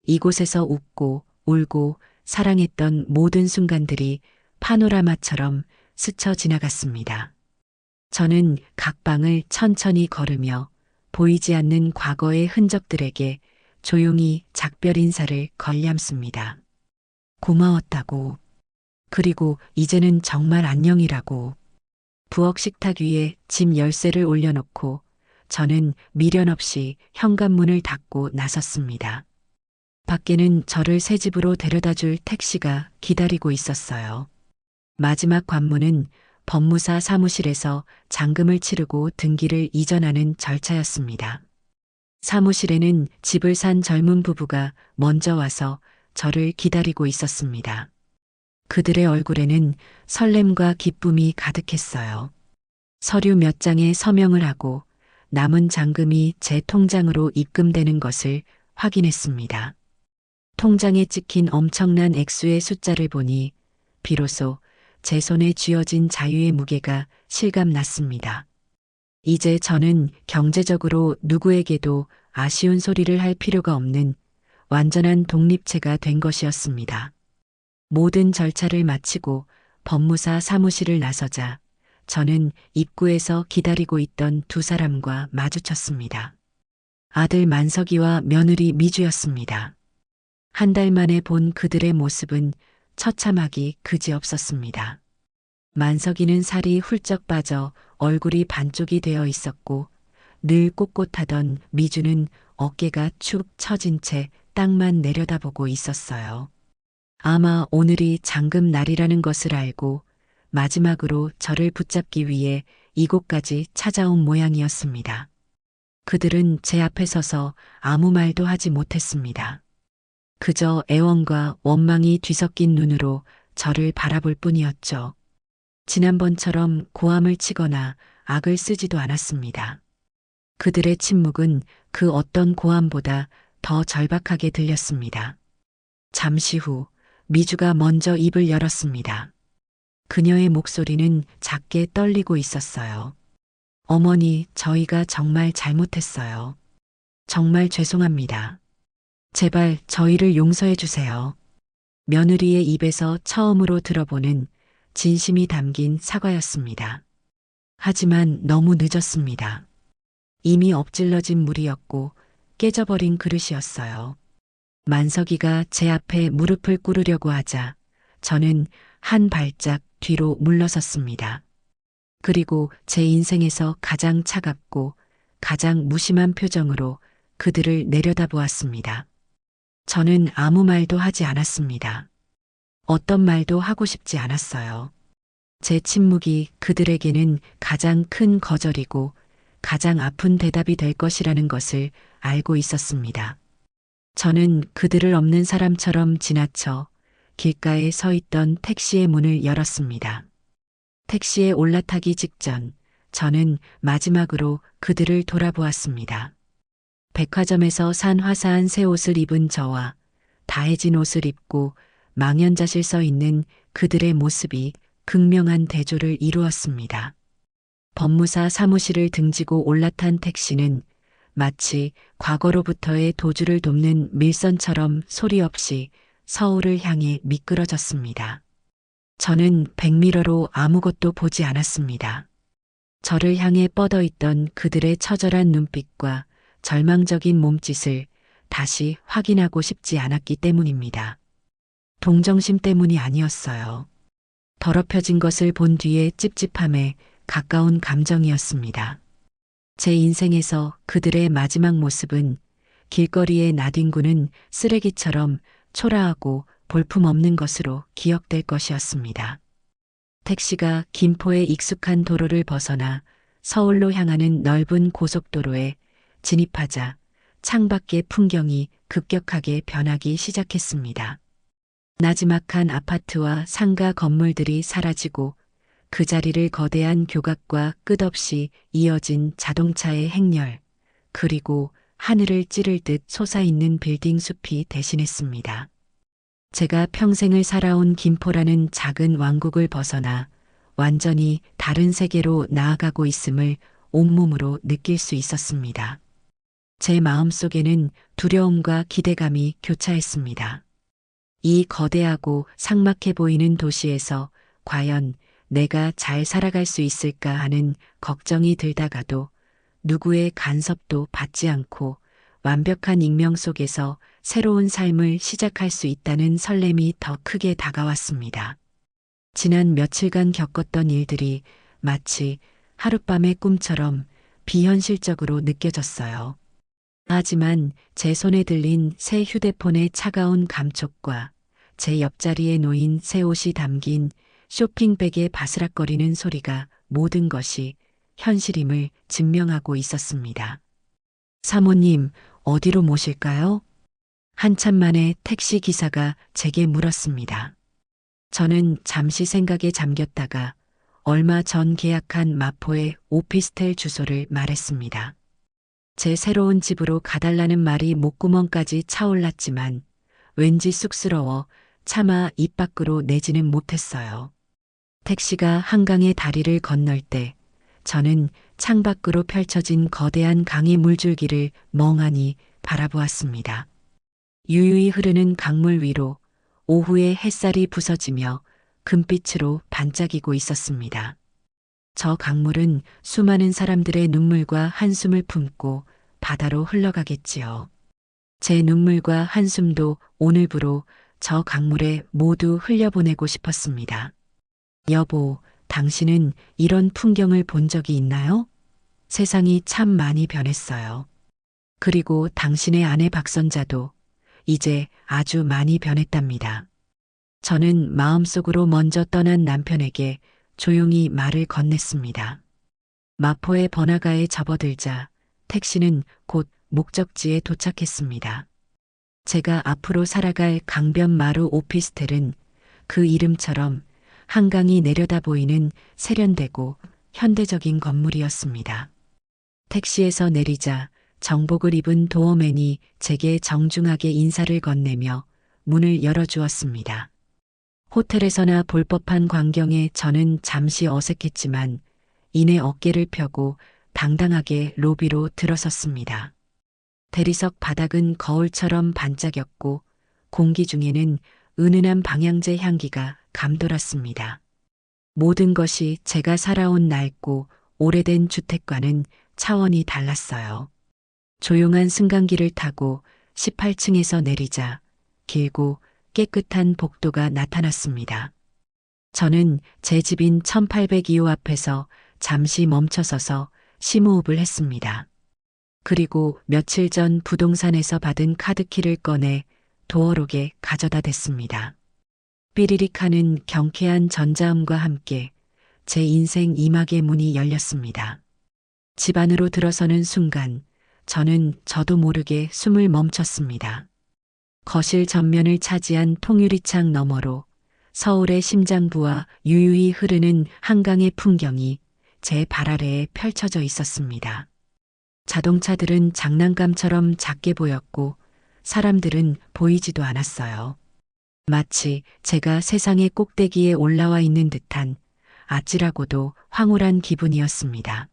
이곳에서 웃고 울고 사랑했던 모든 순간들이 파노라마처럼 스쳐 지나갔습니다. 저는 각 방을 천천히 걸으며 보이지 않는 과거의 흔적들에게 조용히 작별 인사를 걸냠습니다. 고마웠다고. 그리고 이제는 정말 안녕이라고. 부엌 식탁 위에 짐 열쇠를 올려놓고 저는 미련 없이 현관문을 닫고 나섰습니다. 밖에는 저를 새 집으로 데려다 줄 택시가 기다리고 있었어요. 마지막 관문은 법무사 사무실에서 잔금을 치르고 등기를 이전하는 절차였습니다. 사무실에는 집을 산 젊은 부부가 먼저 와서 저를 기다리고 있었습니다. 그들의 얼굴에는 설렘과 기쁨이 가득했어요. 서류 몇 장에 서명을 하고 남은 잔금이 제 통장으로 입금되는 것을 확인했습니다. 통장에 찍힌 엄청난 액수의 숫자를 보니 비로소 제 손에 쥐어진 자유의 무게가 실감났습니다. 이제 저는 경제적으로 누구에게도 아쉬운 소리를 할 필요가 없는 완전한 독립체가 된 것이었습니다. 모든 절차를 마치고 법무사 사무실을 나서자 저는 입구에서 기다리고 있던 두 사람과 마주쳤습니다. 아들 만석이와 며느리 미주였습니다. 한 달 만에 본 그들의 모습은 처참하기 그지없었습니다. 만석이는 살이 훌쩍 빠져 얼굴이 반쪽이 되어 있었고 늘 꼿꼿하던 미주는 어깨가 축 처진 채 땅만 내려다보고 있었어요. 아마 오늘이 잔금 날이라는 것을 알고 마지막으로 저를 붙잡기 위해 이곳까지 찾아온 모양이었습니다. 그들은 제 앞에 서서 아무 말도 하지 못했습니다. 그저 애원과 원망이 뒤섞인 눈으로 저를 바라볼 뿐이었죠. 지난번처럼 고함을 치거나 악을 쓰지도 않았습니다. 그들의 침묵은 그 어떤 고함보다 더 절박하게 들렸습니다. 잠시 후 미주가 먼저 입을 열었습니다. 그녀의 목소리는 작게 떨리고 있었어요. 어머니, 저희가 정말 잘못했어요. 정말 죄송합니다. 제발 저희를 용서해 주세요. 며느리의 입에서 처음으로 들어보는 진심이 담긴 사과였습니다. 하지만 너무 늦었습니다. 이미 엎질러진 물이었고 깨져버린 그릇이었어요. 만석이가 제 앞에 무릎을 꿇으려고 하자 저는 한 발짝 뒤로 물러섰습니다. 그리고 제 인생에서 가장 차갑고 가장 무심한 표정으로 그들을 내려다보았습니다. 저는 아무 말도 하지 않았습니다. 어떤 말도 하고 싶지 않았어요. 제 침묵이 그들에게는 가장 큰 거절이고 가장 아픈 대답이 될 것이라는 것을 알고 있었습니다. 저는 그들을 없는 사람처럼 지나쳐 길가에 서 있던 택시의 문을 열었습니다. 택시에 올라타기 직전 저는 마지막으로 그들을 돌아보았습니다. 백화점에서 산 화사한 새 옷을 입은 저와 다해진 옷을 입고 망연자실 서 있는 그들의 모습이 극명한 대조를 이루었습니다. 법무사 사무실을 등지고 올라탄 택시는 마치 과거로부터의 도주를 돕는 밀선처럼 소리 없이 서울을 향해 미끄러졌습니다. 저는 백미러로 아무것도 보지 않았습니다. 저를 향해 뻗어있던 그들의 처절한 눈빛과 절망적인 몸짓을 다시 확인하고 싶지 않았기 때문입니다. 동정심 때문이 아니었어요. 더럽혀진 것을 본 뒤의 찝찝함에 가까운 감정이었습니다. 제 인생에서 그들의 마지막 모습은 길거리에 나뒹구는 쓰레기처럼 초라하고 볼품없는 것으로 기억될 것이었습니다. 택시가 김포의 익숙한 도로를 벗어나 서울로 향하는 넓은 고속도로에 진입하자 창밖의 풍경이 급격하게 변하기 시작했습니다. 나지막한 아파트와 상가 건물들이 사라지고 그 자리를 거대한 교각과 끝없이 이어진 자동차의 행렬, 그리고 하늘을 찌를 듯 솟아있는 빌딩 숲이 대신했습니다. 제가 평생을 살아온 김포라는 작은 왕국을 벗어나 완전히 다른 세계로 나아가고 있음을 온몸으로 느낄 수 있었습니다. 제 마음속에는 두려움과 기대감이 교차했습니다. 이 거대하고 삭막해 보이는 도시에서 과연 내가 잘 살아갈 수 있을까 하는 걱정이 들다가도 누구의 간섭도 받지 않고 완벽한 익명 속에서 새로운 삶을 시작할 수 있다는 설렘이 더 크게 다가왔습니다. 지난 며칠간 겪었던 일들이 마치 하룻밤의 꿈처럼 비현실적으로 느껴졌어요. 하지만 제 손에 들린 새 휴대폰의 차가운 감촉과 제 옆자리에 놓인 새 옷이 담긴 쇼핑백의 바스락거리는 소리가 모든 것이 현실임을 증명하고 있었습니다. 사모님, 어디로 모실까요? 한참 만에 택시 기사가 제게 물었습니다. 저는 잠시 생각에 잠겼다가 얼마 전 계약한 마포의 오피스텔 주소를 말했습니다. 제 새로운 집으로 가달라는 말이 목구멍까지 차올랐지만 왠지 쑥스러워 차마 입 밖으로 내지는 못했어요. 택시가 한강의 다리를 건널 때 저는 창밖으로 펼쳐진 거대한 강의 물줄기를 멍하니 바라보았습니다. 유유히 흐르는 강물 위로 오후의 햇살이 부서지며 금빛으로 반짝이고 있었습니다. 저 강물은 수많은 사람들의 눈물과 한숨을 품고 바다로 흘러가겠지요. 제 눈물과 한숨도 오늘부로 저 강물에 모두 흘려보내고 싶었습니다. 여보, 당신은 이런 풍경을 본 적이 있나요? 세상이 참 많이 변했어요. 그리고 당신의 아내 박선자도 이제 아주 많이 변했답니다. 저는 마음속으로 먼저 떠난 남편에게 조용히 말을 건넸습니다. 마포의 번화가에 접어들자 택시는 곧 목적지에 도착했습니다. 제가 앞으로 살아갈 강변마루 오피스텔은 그 이름처럼 한강이 내려다 보이는 세련되고 현대적인 건물이었습니다. 택시에서 내리자 정복을 입은 도어맨이 제게 정중하게 인사를 건네며 문을 열어주었습니다. 호텔에서나 볼 법한 광경에 저는 잠시 어색했지만 이내 어깨를 펴고 당당하게 로비로 들어섰습니다. 대리석 바닥은 거울처럼 반짝였고 공기 중에는 은은한 방향제 향기가 감돌았습니다. 모든 것이 제가 살아온 낡고 오래된 주택과는 차원이 달랐어요. 조용한 승강기를 타고 18층에서 내리자 길고 깨끗한 복도가 나타났습니다. 저는 제 집인 1802호 앞에서 잠시 멈춰서서 심호흡을 했습니다. 그리고 며칠 전 부동산에서 받은 카드키를 꺼내 도어록에 가져다 댔습니다. 삐리릭 하는 경쾌한 전자음과 함께 제 인생 이막의 문이 열렸습니다. 집 안으로 들어서는 순간 저는 저도 모르게 숨을 멈췄습니다. 거실 전면을 차지한 통유리창 너머로 서울의 심장부와 유유히 흐르는 한강의 풍경이 제 발 아래에 펼쳐져 있었습니다. 자동차들은 장난감처럼 작게 보였고 사람들은 보이지도 않았어요. 마치 제가 세상의 꼭대기에 올라와 있는 듯한 아찔하고도 황홀한 기분이었습니다.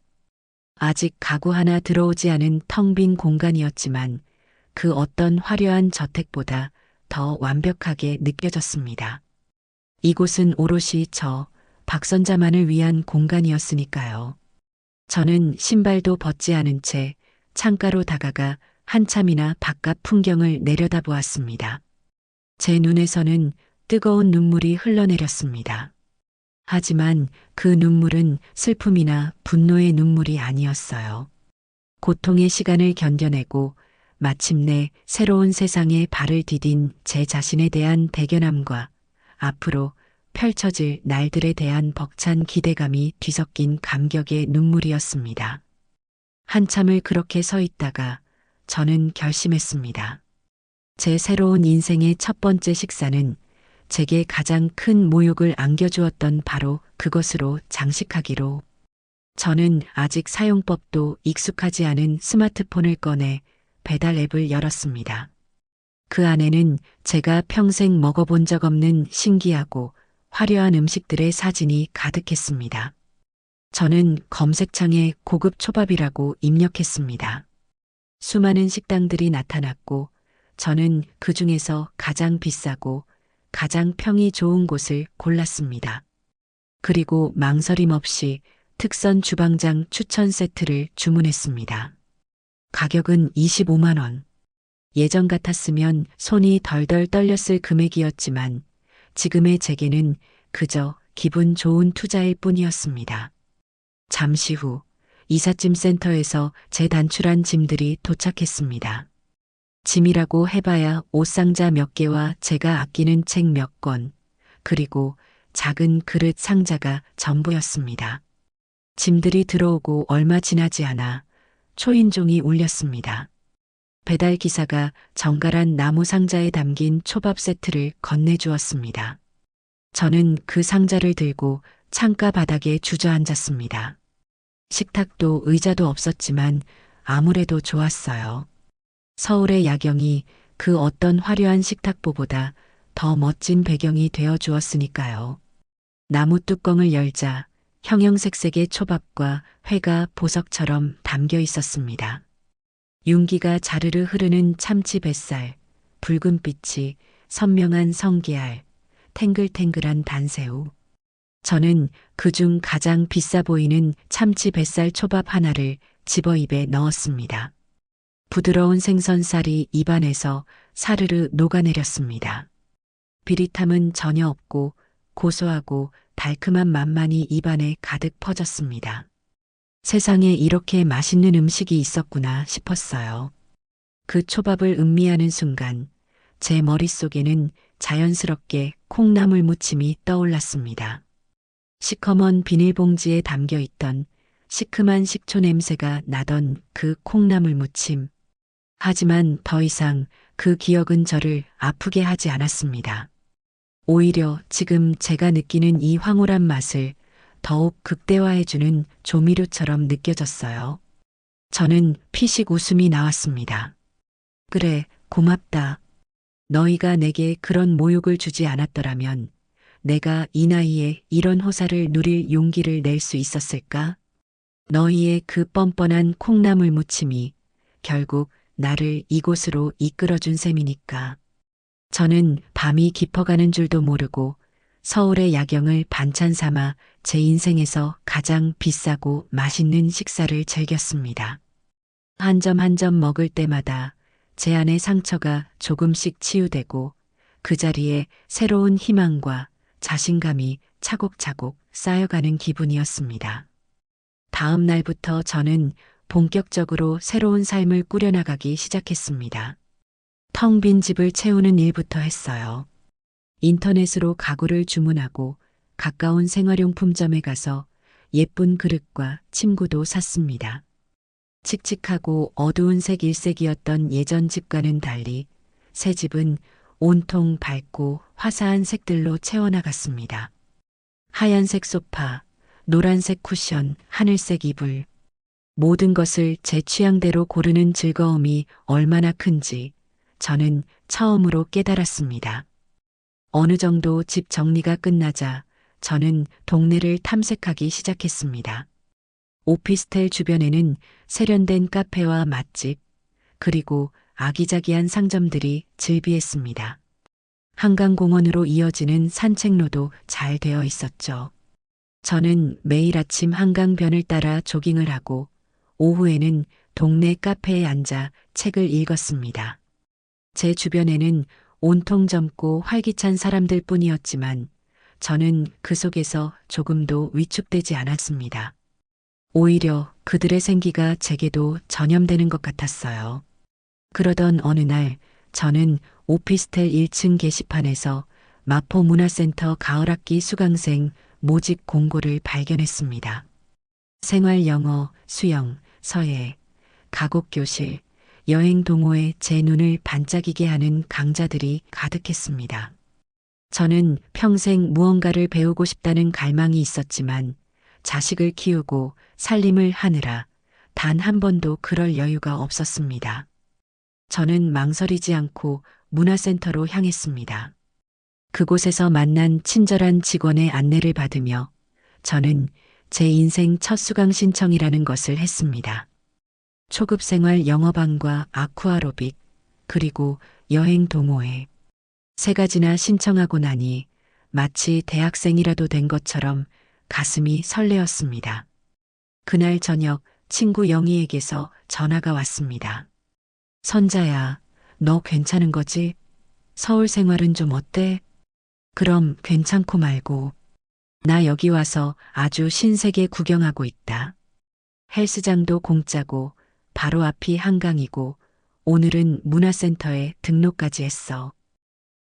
아직 가구 하나 들어오지 않은 텅 빈 공간이었지만 그 어떤 화려한 저택보다 더 완벽하게 느껴졌습니다. 이곳은 오롯이 저 박선자만을 위한 공간이었으니까요. 저는 신발도 벗지 않은 채 창가로 다가가 한참이나 바깥 풍경을 내려다보았습니다. 제 눈에서는 뜨거운 눈물이 흘러내렸습니다. 하지만 그 눈물은 슬픔이나 분노의 눈물이 아니었어요. 고통의 시간을 견뎌내고 마침내 새로운 세상에 발을 디딘 제 자신에 대한 대견함과 앞으로 펼쳐질 날들에 대한 벅찬 기대감이 뒤섞인 감격의 눈물이었습니다. 한참을 그렇게 서 있다가 저는 결심했습니다. 제 새로운 인생의 첫 번째 식사는 제게 가장 큰 모욕을 안겨주었던 바로 그것으로 장식하기로. 저는 아직 사용법도 익숙하지 않은 스마트폰을 꺼내 배달 앱을 열었습니다. 그 안에는 제가 평생 먹어본 적 없는 신기하고 화려한 음식들의 사진이 가득했습니다. 저는 검색창에 고급 초밥이라고 입력했습니다. 수많은 식당들이 나타났고 저는 그 중에서 가장 비싸고 가장 평이 좋은 곳을 골랐습니다. 그리고 망설임 없이 특선 주방장 추천 세트를 주문했습니다. 가격은 25만 원. 예전 같았으면 손이 덜덜 떨렸을 금액이었지만 지금의 제게는 그저 기분 좋은 투자일 뿐이었습니다. 잠시 후 이삿짐 센터에서 제 단출한 짐들이 도착했습니다. 짐이라고 해봐야 옷상자 몇 개와 제가 아끼는 책 몇 권, 그리고 작은 그릇 상자가 전부였습니다. 짐들이 들어오고 얼마 지나지 않아 초인종이 울렸습니다. 배달 기사가 정갈한 나무 상자에 담긴 초밥 세트를 건네주었습니다. 저는 그 상자를 들고 창가 바닥에 주저앉았습니다. 식탁도 의자도 없었지만 아무래도 좋았어요. 서울의 야경이 그 어떤 화려한 식탁보보다 더 멋진 배경이 되어 주었으니까요. 나무 뚜껑을 열자 형형색색의 초밥과 회가 보석처럼 담겨 있었습니다. 윤기가 자르르 흐르는 참치 뱃살, 붉은 빛이 선명한 성게알, 탱글탱글한 단새우. 저는 그중 가장 비싸 보이는 참치 뱃살 초밥 하나를 집어 입에 넣었습니다. 부드러운 생선살이 입안에서 사르르 녹아내렸습니다. 비릿함은 전혀 없고 고소하고 달콤한 맛만이 입안에 가득 퍼졌습니다. 세상에 이렇게 맛있는 음식이 있었구나 싶었어요. 그 초밥을 음미하는 순간 제 머릿속에는 자연스럽게 콩나물 무침이 떠올랐습니다. 시커먼 비닐봉지에 담겨 있던 시큼한 식초 냄새가 나던 그 콩나물 무침. 하지만 더 이상 그 기억은 저를 아프게 하지 않았습니다. 오히려 지금 제가 느끼는 이 황홀한 맛을 더욱 극대화해주는 조미료처럼 느껴졌어요. 저는 피식 웃음이 나왔습니다. 그래, 고맙다. 너희가 내게 그런 모욕을 주지 않았더라면 내가 이 나이에 이런 호사를 누릴 용기를 낼 수 있었을까? 너희의 그 뻔뻔한 콩나물 무침이 결국 나를 이곳으로 이끌어준 셈이니까. 저는 밤이 깊어가는 줄도 모르고 서울의 야경을 반찬 삼아 제 인생에서 가장 비싸고 맛있는 식사를 즐겼습니다. 한 점 한 점 먹을 때마다 제 안의 상처가 조금씩 치유되고 그 자리에 새로운 희망과 자신감이 차곡차곡 쌓여가는 기분이었습니다. 다음 날부터 저는 본격적으로 새로운 삶을 꾸려나가기 시작했습니다. 텅 빈 집을 채우는 일부터 했어요. 인터넷으로 가구를 주문하고 가까운 생활용품점에 가서 예쁜 그릇과 침구도 샀습니다. 칙칙하고 어두운 색 일색이었던 예전 집과는 달리 새 집은 온통 밝고 화사한 색들로 채워나갔습니다. 하얀색 소파, 노란색 쿠션, 하늘색 이불. 모든 것을 제 취향대로 고르는 즐거움이 얼마나 큰지 저는 처음으로 깨달았습니다. 어느 정도 집 정리가 끝나자 저는 동네를 탐색하기 시작했습니다. 오피스텔 주변에는 세련된 카페와 맛집, 그리고 아기자기한 상점들이 즐비했습니다. 한강공원으로 이어지는 산책로도 잘 되어 있었죠. 저는 매일 아침 한강변을 따라 조깅을 하고 오후에는 동네 카페에 앉아 책을 읽었습니다. 제 주변에는 온통 젊고 활기찬 사람들 뿐이었지만 저는 그 속에서 조금도 위축되지 않았습니다. 오히려 그들의 생기가 제게도 전염되는 것 같았어요. 그러던 어느 날 저는 오피스텔 1층 게시판에서 마포문화센터 가을학기 수강생 모집 공고를 발견했습니다. 생활영어, 수영, 서예, 가곡교실, 여행 동호회 제 눈을 반짝이게 하는 강좌들이 가득했습니다. 저는 평생 무언가를 배우고 싶다는 갈망이 있었지만 자식을 키우고 살림을 하느라 단 한 번도 그럴 여유가 없었습니다. 저는 망설이지 않고 문화센터로 향했습니다. 그곳에서 만난 친절한 직원의 안내를 받으며 저는 제 인생 첫 수강 신청이라는 것을 했습니다. 초급생활 영어반과 아쿠아로빅, 그리고 여행 동호회. 3가지나 신청하고 나니 마치 대학생이라도 된 것처럼 가슴이 설레었습니다. 그날 저녁 친구 영희에게서 전화가 왔습니다. 선자야, 너 괜찮은 거지? 서울 생활은 좀 어때? 그럼 괜찮고 말고. 나 여기 와서 아주 신세계 구경하고 있다. 헬스장도 공짜고 바로 앞이 한강이고 오늘은 문화센터에 등록까지 했어.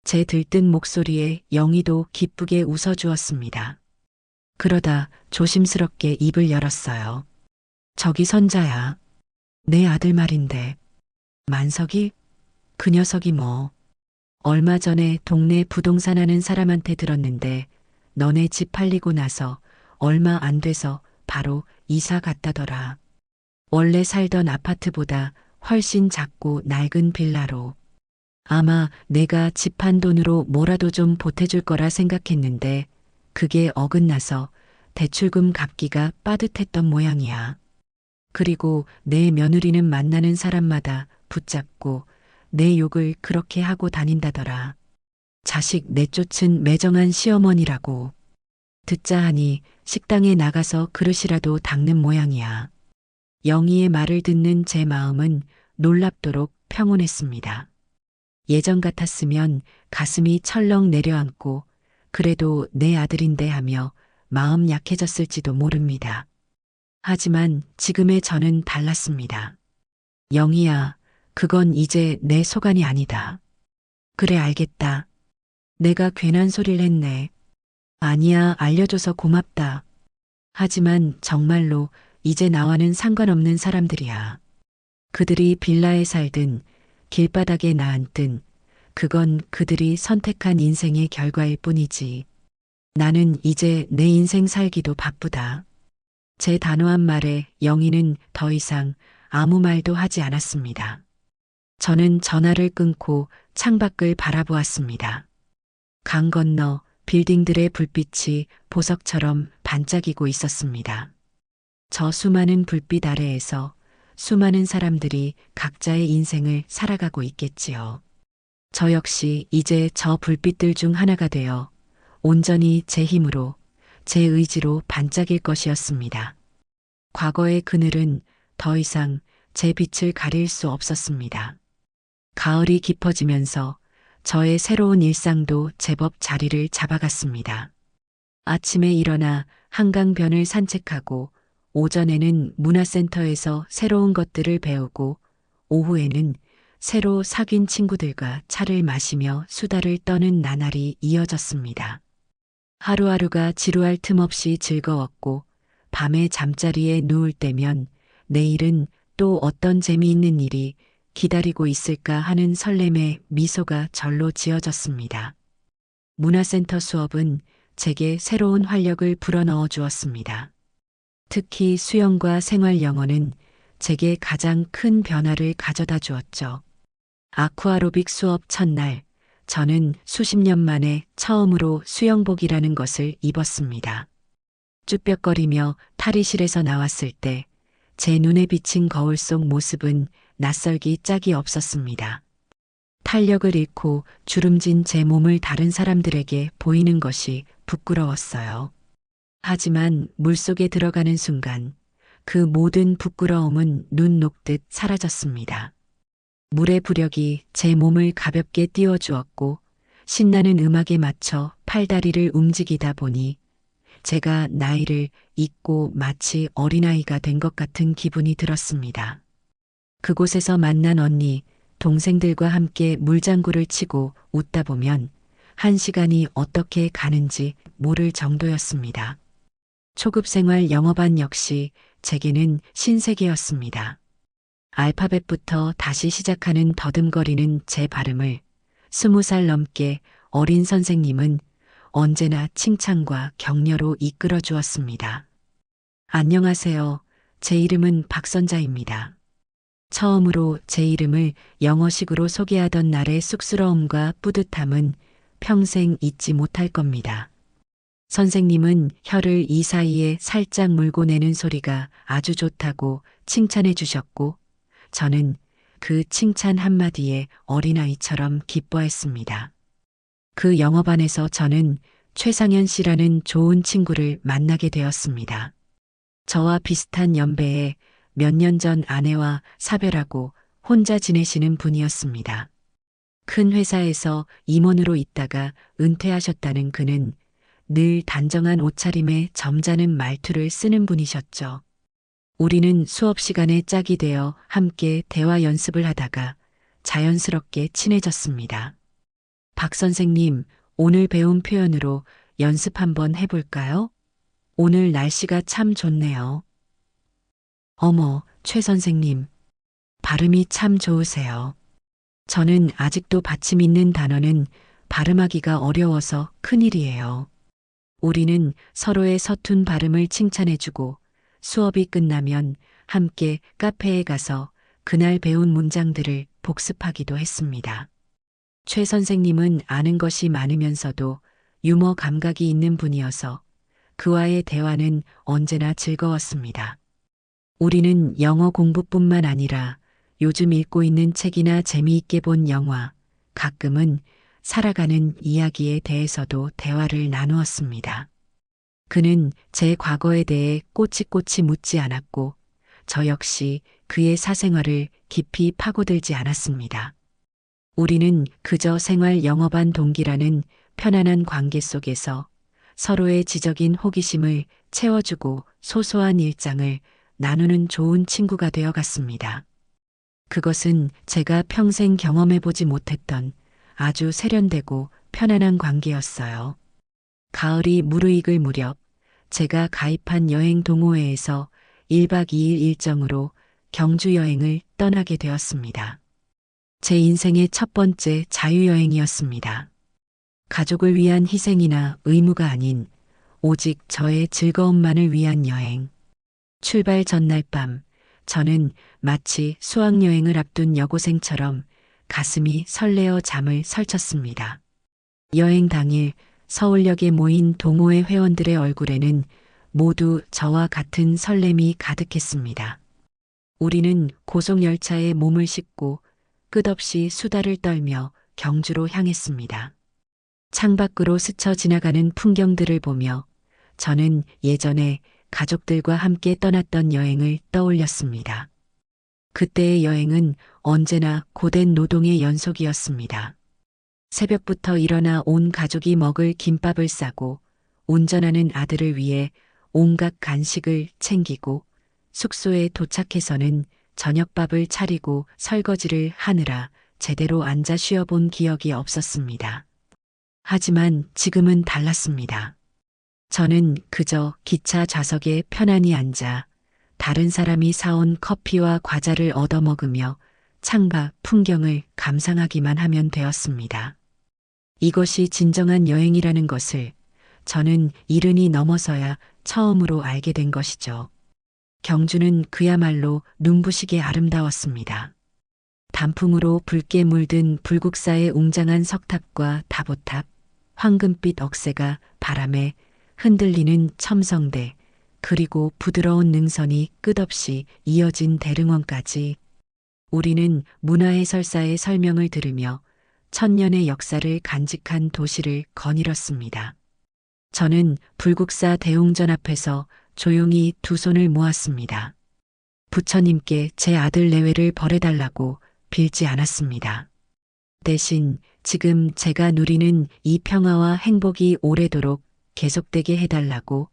제 들뜬 목소리에 영희도 기쁘게 웃어주었습니다. 그러다 조심스럽게 입을 열었어요. 저기 선자야. 내 아들 말인데. 만석이? 그 녀석이 뭐. 얼마 전에 동네 부동산 하는 사람한테 들었는데 너네 집 팔리고 나서 얼마 안 돼서 바로 이사 갔다더라. 원래 살던 아파트보다 훨씬 작고 낡은 빌라로. 아마 내가 집 판 돈으로 뭐라도 좀 보태줄 거라 생각했는데 그게 어긋나서 대출금 갚기가 빠듯했던 모양이야. 그리고 내 며느리는 만나는 사람마다 붙잡고 내 욕을 그렇게 하고 다닌다더라. 자식 내쫓은 매정한 시어머니라고. 듣자 하니 식당에 나가서 그릇이라도 닦는 모양이야. 영희의 말을 듣는 제 마음은 놀랍도록 평온했습니다. 예전 같았으면 가슴이 철렁 내려앉고 그래도 내 아들인데 하며 마음 약해졌을지도 모릅니다. 하지만 지금의 저는 달랐습니다. 영희야, 그건 이제 내 소관이 아니다. 그래 알겠다. 내가 괜한 소리를 했네. 아니야, 알려줘서 고맙다. 하지만 정말로 이제 나와는 상관없는 사람들이야. 그들이 빌라에 살든 길바닥에 나앉든 그건 그들이 선택한 인생의 결과일 뿐이지. 나는 이제 내 인생 살기도 바쁘다. 제 단호한 말에 영희는 더 이상 아무 말도 하지 않았습니다. 저는 전화를 끊고 창밖을 바라보았습니다. 강 건너 빌딩들의 불빛이 보석처럼 반짝이고 있었습니다. 저 수많은 불빛 아래에서 수많은 사람들이 각자의 인생을 살아가고 있겠지요. 저 역시 이제 저 불빛들 중 하나가 되어 온전히 제 힘으로, 제 의지로 반짝일 것이었습니다. 과거의 그늘은 더 이상 제 빛을 가릴 수 없었습니다. 가을이 깊어지면서 저의 새로운 일상도 제법 자리를 잡아갔습니다. 아침에 일어나 한강변을 산책하고 오전에는 문화센터에서 새로운 것들을 배우고 오후에는 새로 사귄 친구들과 차를 마시며 수다를 떠는 나날이 이어졌습니다. 하루하루가 지루할 틈 없이 즐거웠고 밤에 잠자리에 누울 때면 내일은 또 어떤 재미있는 일이 기다리고 있을까 하는 설렘에 미소가 절로 지어졌습니다. 문화센터 수업은 제게 새로운 활력을 불어넣어 주었습니다. 특히 수영과 생활 영어는 제게 가장 큰 변화를 가져다 주었죠. 아쿠아로빅 수업 첫날, 저는 수십 년 만에 처음으로 수영복이라는 것을 입었습니다. 쭈뼛거리며 탈의실에서 나왔을 때 제 눈에 비친 거울 속 모습은 낯설기 짝이 없었습니다. 탄력을 잃고 주름진 제 몸을 다른 사람들에게 보이는 것이 부끄러웠어요. 하지만 물속에 들어가는 순간 그 모든 부끄러움은 눈 녹듯 사라졌습니다. 물의 부력이 제 몸을 가볍게 띄워주었고 신나는 음악에 맞춰 팔다리를 움직이다 보니 제가 나이를 잊고 마치 어린아이가 된 것 같은 기분이 들었습니다. 그곳에서 만난 언니, 동생들과 함께 물장구를 치고 웃다 보면 한 시간이 어떻게 가는지 모를 정도였습니다. 초급생활 영어반 역시 제게는 신세계였습니다. 알파벳부터 다시 시작하는 더듬거리는 제 발음을 20살 넘게 어린 선생님은 언제나 칭찬과 격려로 이끌어 주었습니다. 안녕하세요. 제 이름은 박선자입니다. 처음으로 제 이름을 영어식으로 소개하던 날의 쑥스러움과 뿌듯함은 평생 잊지 못할 겁니다. 선생님은 혀를 이 사이에 살짝 물고 내는 소리가 아주 좋다고 칭찬해 주셨고 저는 그 칭찬 한마디에 어린아이처럼 기뻐했습니다. 그 영어반에서 저는 최상현 씨라는 좋은 친구를 만나게 되었습니다. 저와 비슷한 연배에 몇 년 전 아내와 사별하고 혼자 지내시는 분이었습니다. 큰 회사에서 임원으로 있다가 은퇴하셨다는 그는 늘 단정한 옷차림에 점잖은 말투를 쓰는 분이셨죠. 우리는 수업 시간에 짝이 되어 함께 대화 연습을 하다가 자연스럽게 친해졌습니다. 박 선생님, 오늘 배운 표현으로 연습 한번 해볼까요? 오늘 날씨가 참 좋네요. 어머, 최 선생님, 발음이 참 좋으세요. 저는 아직도 받침 있는 단어는 발음하기가 어려워서 큰일이에요. 우리는 서로의 서툰 발음을 칭찬해주고 수업이 끝나면 함께 카페에 가서 그날 배운 문장들을 복습하기도 했습니다. 최 선생님은 아는 것이 많으면서도 유머 감각이 있는 분이어서 그와의 대화는 언제나 즐거웠습니다. 우리는 영어 공부뿐만 아니라 요즘 읽고 있는 책이나 재미있게 본 영화, 가끔은 살아가는 이야기에 대해서도 대화를 나누었습니다. 그는 제 과거에 대해 꼬치꼬치 묻지 않았고, 저 역시 그의 사생활을 깊이 파고들지 않았습니다. 우리는 그저 생활 영어반 동기라는 편안한 관계 속에서 서로의 지적인 호기심을 채워주고 소소한 일상을 나누는 좋은 친구가 되어 갔습니다. 그것은 제가 평생 경험해보지 못했던 아주 세련되고 편안한 관계였어요. 가을이 무르익을 무렵 제가 가입한 여행 동호회에서 1박 2일 일정으로 경주 여행을 떠나게 되었습니다. 제 인생의 첫 번째 자유여행이었습니다. 가족을 위한 희생이나 의무가 아닌 오직 저의 즐거움만을 위한 여행. 출발 전날 밤, 저는 마치 수학여행을 앞둔 여고생처럼 가슴이 설레어 잠을 설쳤습니다. 여행 당일 서울역에 모인 동호회 회원들의 얼굴에는 모두 저와 같은 설렘이 가득했습니다. 우리는 고속열차에 몸을 싣고 끝없이 수다를 떨며 경주로 향했습니다. 창밖으로 스쳐 지나가는 풍경들을 보며 저는 예전에 가족들과 함께 떠났던 여행을 떠올렸습니다. 그때의 여행은 언제나 고된 노동의 연속이었습니다. 새벽부터 일어나 온 가족이 먹을 김밥을 싸고 운전하는 아들을 위해 온갖 간식을 챙기고 숙소에 도착해서는 저녁밥을 차리고 설거지를 하느라 제대로 앉아 쉬어본 기억이 없었습니다. 하지만 지금은 달랐습니다. 저는 그저 기차 좌석에 편안히 앉아 다른 사람이 사온 커피와 과자를 얻어먹으며 창밖 풍경을 감상하기만 하면 되었습니다. 이것이 진정한 여행이라는 것을 저는 이른이 넘어서야 처음으로 알게 된 것이죠. 경주는 그야말로 눈부시게 아름다웠습니다. 단풍으로 붉게 물든 불국사의 웅장한 석탑과 다보탑, 황금빛 억새가 바람에 흔들리는 첨성대, 그리고 부드러운 능선이 끝없이 이어진 대릉원까지 우리는 문화해설사의 설명을 들으며 천년의 역사를 간직한 도시를 거닐었습니다. 저는 불국사 대웅전 앞에서 조용히 두 손을 모았습니다. 부처님께 제 아들 내외를 벌해달라고 빌지 않았습니다. 대신 지금 제가 누리는 이 평화와 행복이 오래도록 계속되게 해달라고,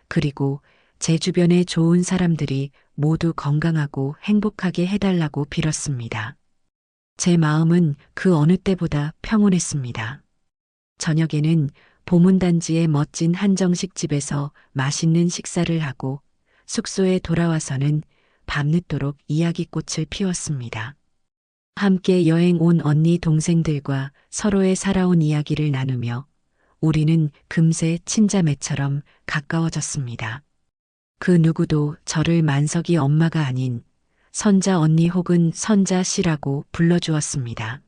그리고 제 주변의 좋은 사람들이 모두 건강하고 행복하게 해달라고 빌었습니다. 제 마음은 그 어느 때보다 평온했습니다. 저녁에는 보문단지의 멋진 한정식 집에서 맛있는 식사를 하고 숙소에 돌아와서는 밤늦도록 이야기꽃을 피웠습니다. 함께 여행 온 언니 동생들과 서로의 살아온 이야기를 나누며 우리는 금세 친자매처럼 가까워졌습니다. 그 누구도 저를 만석이 엄마가 아닌 선자 언니 혹은 선자 씨라고 불러주었습니다.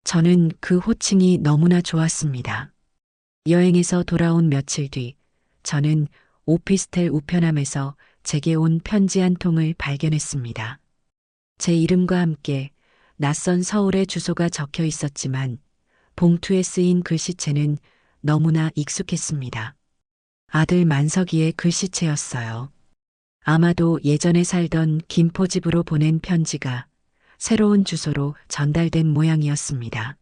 저는 그 호칭이 너무나 좋았습니다. 여행에서 돌아온 며칠 뒤 저는 오피스텔 우편함에서 제게 온 편지 한 통을 발견했습니다. 제 이름과 함께 낯선 서울의 주소가 적혀 있었지만 봉투에 쓰인 글씨체는 너무나 익숙했습니다. 아들 만석이의 글씨체였어요. 아마도 예전에 살던 김포집으로 보낸 편지가 새로운 주소로 전달된 모양이었습니다.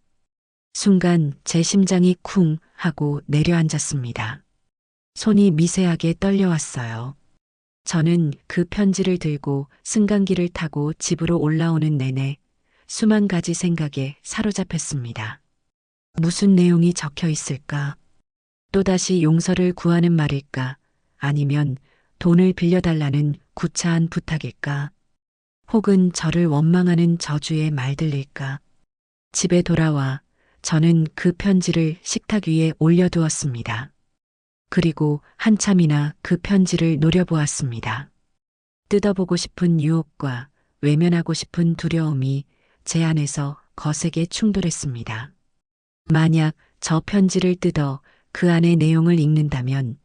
순간 제 심장이 쿵 하고 내려앉았습니다. 손이 미세하게 떨려왔어요. 저는 그 편지를 들고 승강기를 타고 집으로 올라오는 내내 수만 가지 생각에 사로잡혔습니다. 무슨 내용이 적혀 있을까? 또다시 용서를 구하는 말일까? 아니면 돈을 빌려달라는 구차한 부탁일까? 혹은 저를 원망하는 저주의 말들일까? 집에 돌아와 저는 그 편지를 식탁 위에 올려두었습니다. 그리고 한참이나 그 편지를 노려보았습니다. 뜯어보고 싶은 유혹과 외면하고 싶은 두려움이 제 안에서 거세게 충돌했습니다. 만약 저 편지를 뜯어 그 안의 내용을 읽는다면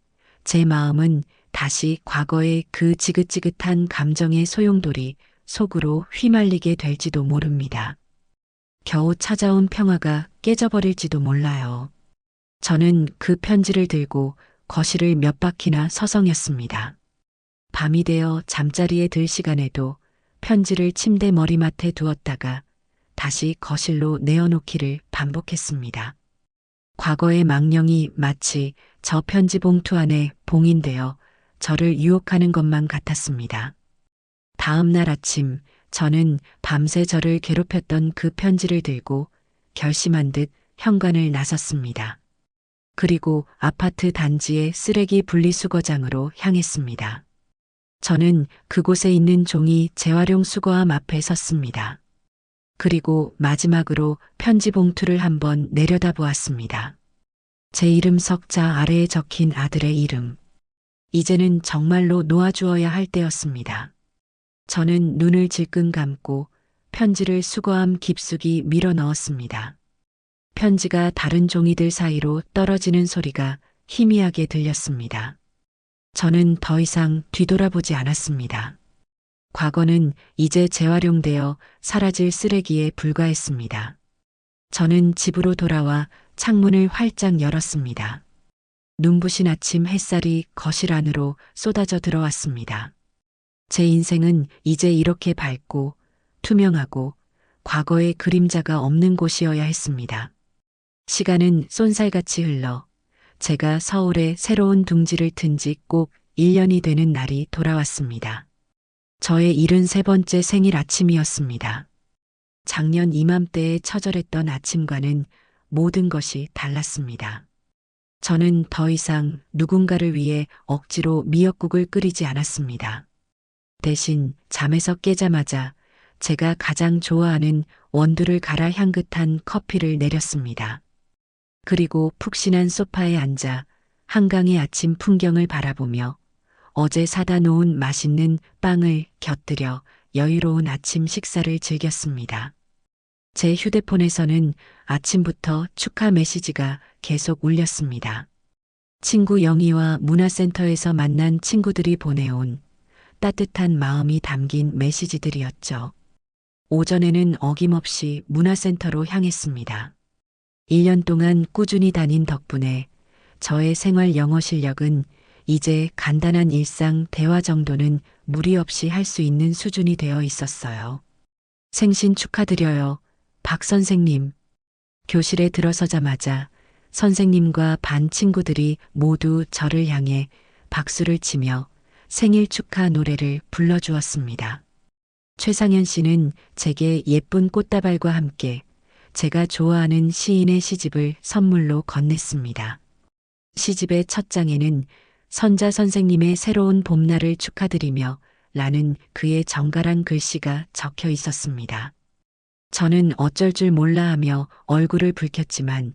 제 마음은 다시 과거의 그 지긋지긋한 감정의 소용돌이 속으로 휘말리게 될지도 모릅니다. 겨우 찾아온 평화가 깨져버릴지도 몰라요. 저는 그 편지를 들고 거실을 몇 바퀴나 서성였습니다. 밤이 되어 잠자리에 들 시간에도 편지를 침대 머리맡에 두었다가 다시 거실로 내어놓기를 반복했습니다. 과거의 망령이 마치 저 편지 봉투 안에 봉인되어 저를 유혹하는 것만 같았습니다. 다음 날 아침 저는 밤새 저를 괴롭혔던 그 편지를 들고 결심한 듯 현관을 나섰습니다. 그리고 아파트 단지의 쓰레기 분리수거장으로 향했습니다. 저는 그곳에 있는 종이 재활용 수거함 앞에 섰습니다. 그리고 마지막으로 편지 봉투를 한번 내려다보았습니다. 제 이름 석자 아래에 적힌 아들의 이름. 이제는 정말로 놓아주어야 할 때였습니다. 저는 눈을 질끈 감고 편지를 수거함 깊숙이 밀어 넣었습니다. 편지가 다른 종이들 사이로 떨어지는 소리가 희미하게 들렸습니다. 저는 더 이상 뒤돌아보지 않았습니다. 과거는 이제 재활용되어 사라질 쓰레기에 불과했습니다. 저는 집으로 돌아와 창문을 활짝 열었습니다. 눈부신 아침 햇살이 거실 안으로 쏟아져 들어왔습니다. 제 인생은 이제 이렇게 밝고 투명하고 과거의 그림자가 없는 곳이어야 했습니다. 시간은 쏜살같이 흘러 제가 서울에 새로운 둥지를 튼 지 꼭 1년이 되는 날이 돌아왔습니다. 저의 73번째 생일 아침이었습니다. 작년 이맘때에 처절했던 아침과는 모든 것이 달랐습니다. 저는 더 이상 누군가를 위해 억지로 미역국을 끓이지 않았습니다. 대신 잠에서 깨자마자 제가 가장 좋아하는 원두를 갈아 향긋한 커피를 내렸습니다. 그리고 푹신한 소파에 앉아 한강의 아침 풍경을 바라보며 어제 사다 놓은 맛있는 빵을 곁들여 여유로운 아침 식사를 즐겼습니다. 제 휴대폰에서는 아침부터 축하 메시지가 계속 울렸습니다. 친구 영희와 문화센터에서 만난 친구들이 보내온 따뜻한 마음이 담긴 메시지들이었죠. 오전에는 어김없이 문화센터로 향했습니다. 1년 동안 꾸준히 다닌 덕분에 저의 생활 영어 실력은 이제 간단한 일상 대화 정도는 무리 없이 할 수 있는 수준이 되어 있었어요. 생신 축하드려요, 박 선생님. 교실에 들어서자마자 선생님과 반 친구들이 모두 저를 향해 박수를 치며 생일 축하 노래를 불러주었습니다. 최상현 씨는 제게 예쁜 꽃다발과 함께 제가 좋아하는 시인의 시집을 선물로 건넸습니다. 시집의 첫 장에는 선자 선생님의 새로운 봄날을 축하드리며 라는 그의 정갈한 글씨가 적혀 있었습니다. 저는 어쩔 줄 몰라 하며 얼굴을 붉혔지만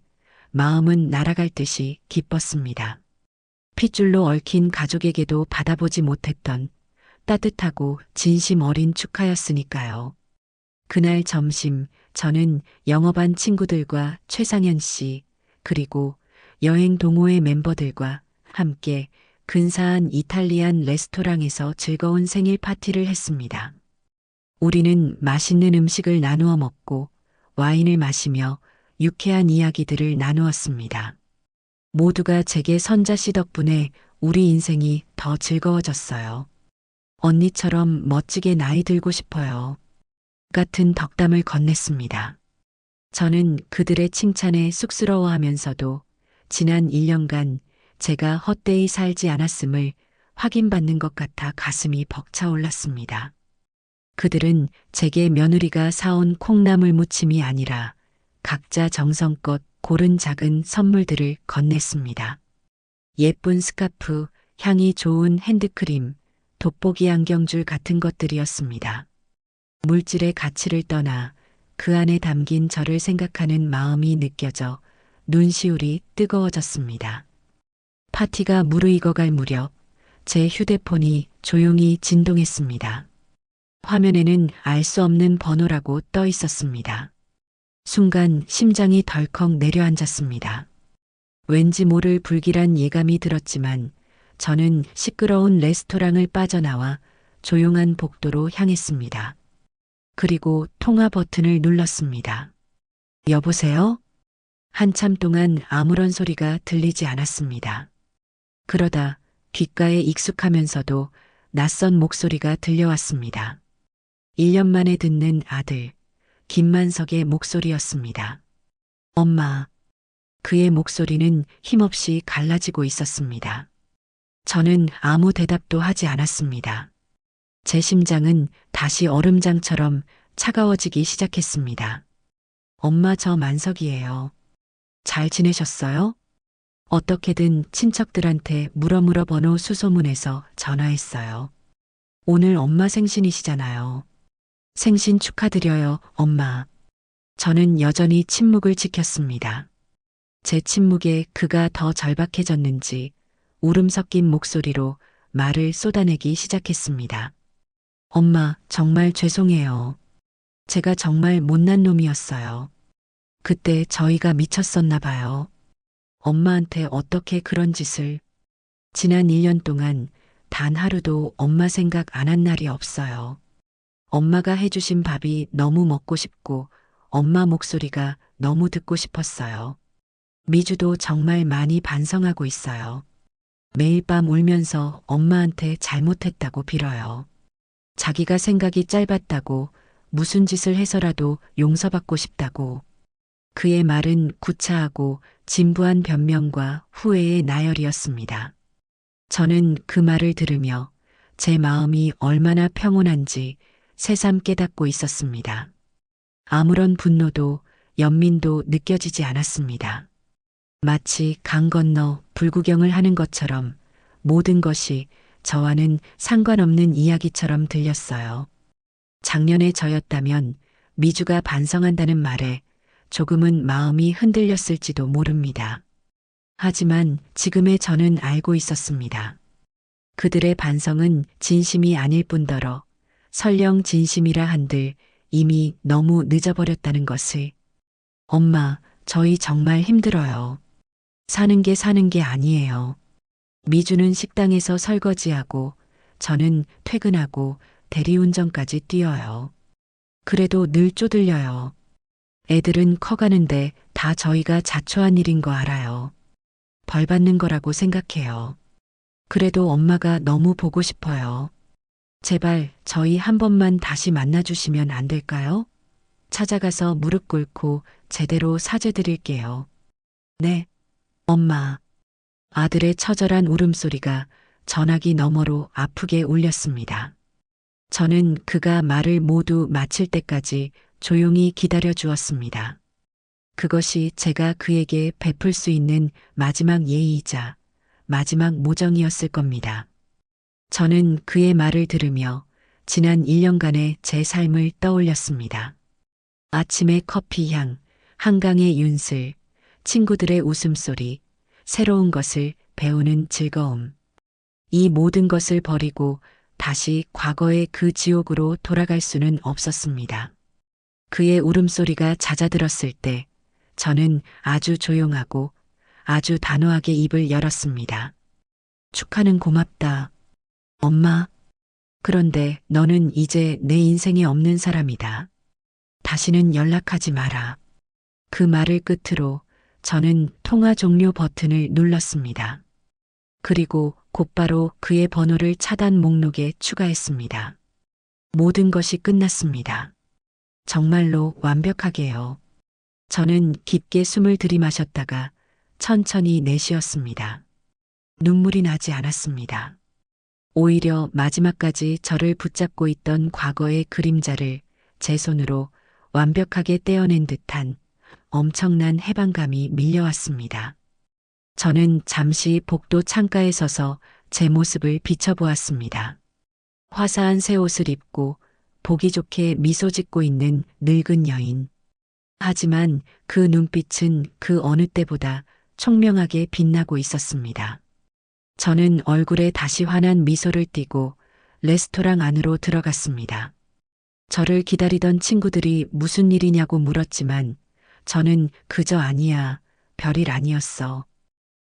마음은 날아갈 듯이 기뻤습니다. 핏줄로 얽힌 가족에게도 받아보지 못했던 따뜻하고 진심 어린 축하였으니까요. 그날 점심 저는 영어반 친구들과 최상현 씨 그리고 여행 동호회 멤버들과 함께 근사한 이탈리안 레스토랑에서 즐거운 생일 파티를 했습니다. 우리는 맛있는 음식을 나누어 먹고 와인을 마시며 유쾌한 이야기들을 나누었습니다. 모두가 제게 선자 씨 덕분에 우리 인생이 더 즐거워졌어요. 언니처럼 멋지게 나이 들고 싶어요. 같은 덕담을 건넸습니다. 저는 그들의 칭찬에 쑥스러워하면서도 지난 1년간 제가 헛되이 살지 않았음을 확인받는 것 같아 가슴이 벅차올랐습니다. 그들은 제게 며느리가 사온 콩나물 무침이 아니라 각자 정성껏 고른 작은 선물들을 건넸습니다. 예쁜 스카프, 향이 좋은 핸드크림, 돋보기 안경줄 같은 것들이었습니다. 물질의 가치를 떠나 그 안에 담긴 저를 생각하는 마음이 느껴져 눈시울이 뜨거워졌습니다. 파티가 무르익어갈 무렵 제 휴대폰이 조용히 진동했습니다. 화면에는 알 수 없는 번호라고 떠 있었습니다. 순간 심장이 덜컥 내려앉았습니다. 왠지 모를 불길한 예감이 들었지만 저는 시끄러운 레스토랑을 빠져나와 조용한 복도로 향했습니다. 그리고 통화 버튼을 눌렀습니다. 여보세요? 한참 동안 아무런 소리가 들리지 않았습니다. 그러다 귓가에 익숙하면서도 낯선 목소리가 들려왔습니다. 1년 만에 듣는 아들, 김만석의 목소리였습니다. 엄마. 그의 목소리는 힘없이 갈라지고 있었습니다. 저는 아무 대답도 하지 않았습니다. 제 심장은 다시 얼음장처럼 차가워지기 시작했습니다. 엄마, 저 만석이에요. 잘 지내셨어요? 어떻게든 친척들한테 물어물어 번호 수소문해서 전화했어요. 오늘 엄마 생신이시잖아요. 생신 축하드려요, 엄마. 저는 여전히 침묵을 지켰습니다. 제 침묵에 그가 더 절박해졌는지 울음 섞인 목소리로 말을 쏟아내기 시작했습니다. 엄마, 정말 죄송해요. 제가 정말 못난 놈이었어요. 그때 저희가 미쳤었나 봐요. 엄마한테 어떻게 그런 짓을. 지난 1년 동안 단 하루도 엄마 생각 안 한 날이 없어요. 엄마가 해주신 밥이 너무 먹고 싶고 엄마 목소리가 너무 듣고 싶었어요. 미주도 정말 많이 반성하고 있어요. 매일 밤 울면서 엄마한테 잘못했다고 빌어요. 자기가 생각이 짧았다고, 무슨 짓을 해서라도 용서받고 싶다고. 그의 말은 구차하고 진부한 변명과 후회의 나열이었습니다. 저는 그 말을 들으며 제 마음이 얼마나 평온한지 새삼 깨닫고 있었습니다. 아무런 분노도 연민도 느껴지지 않았습니다. 마치 강 건너 불구경을 하는 것처럼 모든 것이 저와는 상관없는 이야기처럼 들렸어요. 작년에 저였다면 미주가 반성한다는 말에 조금은 마음이 흔들렸을지도 모릅니다. 하지만 지금의 저는 알고 있었습니다. 그들의 반성은 진심이 아닐 뿐더러 설령 진심이라 한들 이미 너무 늦어버렸다는 것을. 엄마, 저희 정말 힘들어요. 사는 게 아니에요. 미주는 식당에서 설거지하고 저는 퇴근하고 대리운전까지 뛰어요. 그래도 늘 쪼들려요. 애들은 커가는데 다 저희가 자초한 일인 거 알아요. 벌 받는 거라고 생각해요. 그래도 엄마가 너무 보고 싶어요. 제발 저희 한 번만 다시 만나주시면 안 될까요? 찾아가서 무릎 꿇고 제대로 사죄드릴게요. 네, 엄마. 아들의 처절한 울음소리가 전화기 너머로 아프게 울렸습니다. 저는 그가 말을 모두 마칠 때까지 조용히 기다려 주었습니다. 그것이 제가 그에게 베풀 수 있는 마지막 예의이자 마지막 모정이었을 겁니다. 저는 그의 말을 들으며 지난 1년간의 제 삶을 떠올렸습니다. 아침의 커피향, 한강의 윤슬, 친구들의 웃음소리, 새로운 것을 배우는 즐거움. 이 모든 것을 버리고 다시 과거의 그 지옥으로 돌아갈 수는 없었습니다. 그의 울음소리가 잦아들었을 때 저는 아주 조용하고 아주 단호하게 입을 열었습니다. 축하는 고맙다. 엄마. 그런데 너는 이제 내 인생에 없는 사람이다. 다시는 연락하지 마라. 그 말을 끝으로 저는 통화 종료 버튼을 눌렀습니다. 그리고 곧바로 그의 번호를 차단 목록에 추가했습니다. 모든 것이 끝났습니다. 정말로 완벽하게요. 저는 깊게 숨을 들이마셨다가 천천히 내쉬었습니다. 눈물이 나지 않았습니다. 오히려 마지막까지 저를 붙잡고 있던 과거의 그림자를 제 손으로 완벽하게 떼어낸 듯한 엄청난 해방감이 밀려왔습니다. 저는 잠시 복도 창가에 서서 제 모습을 비춰보았습니다. 화사한 새 옷을 입고 보기 좋게 미소 짓고 있는 늙은 여인. 하지만 그 눈빛은 그 어느 때보다 총명하게 빛나고 있었습니다. 저는 얼굴에 다시 환한 미소를 띠고 레스토랑 안으로 들어갔습니다. 저를 기다리던 친구들이 무슨 일이냐고 물었지만 저는 그저 아니야, 별일 아니었어.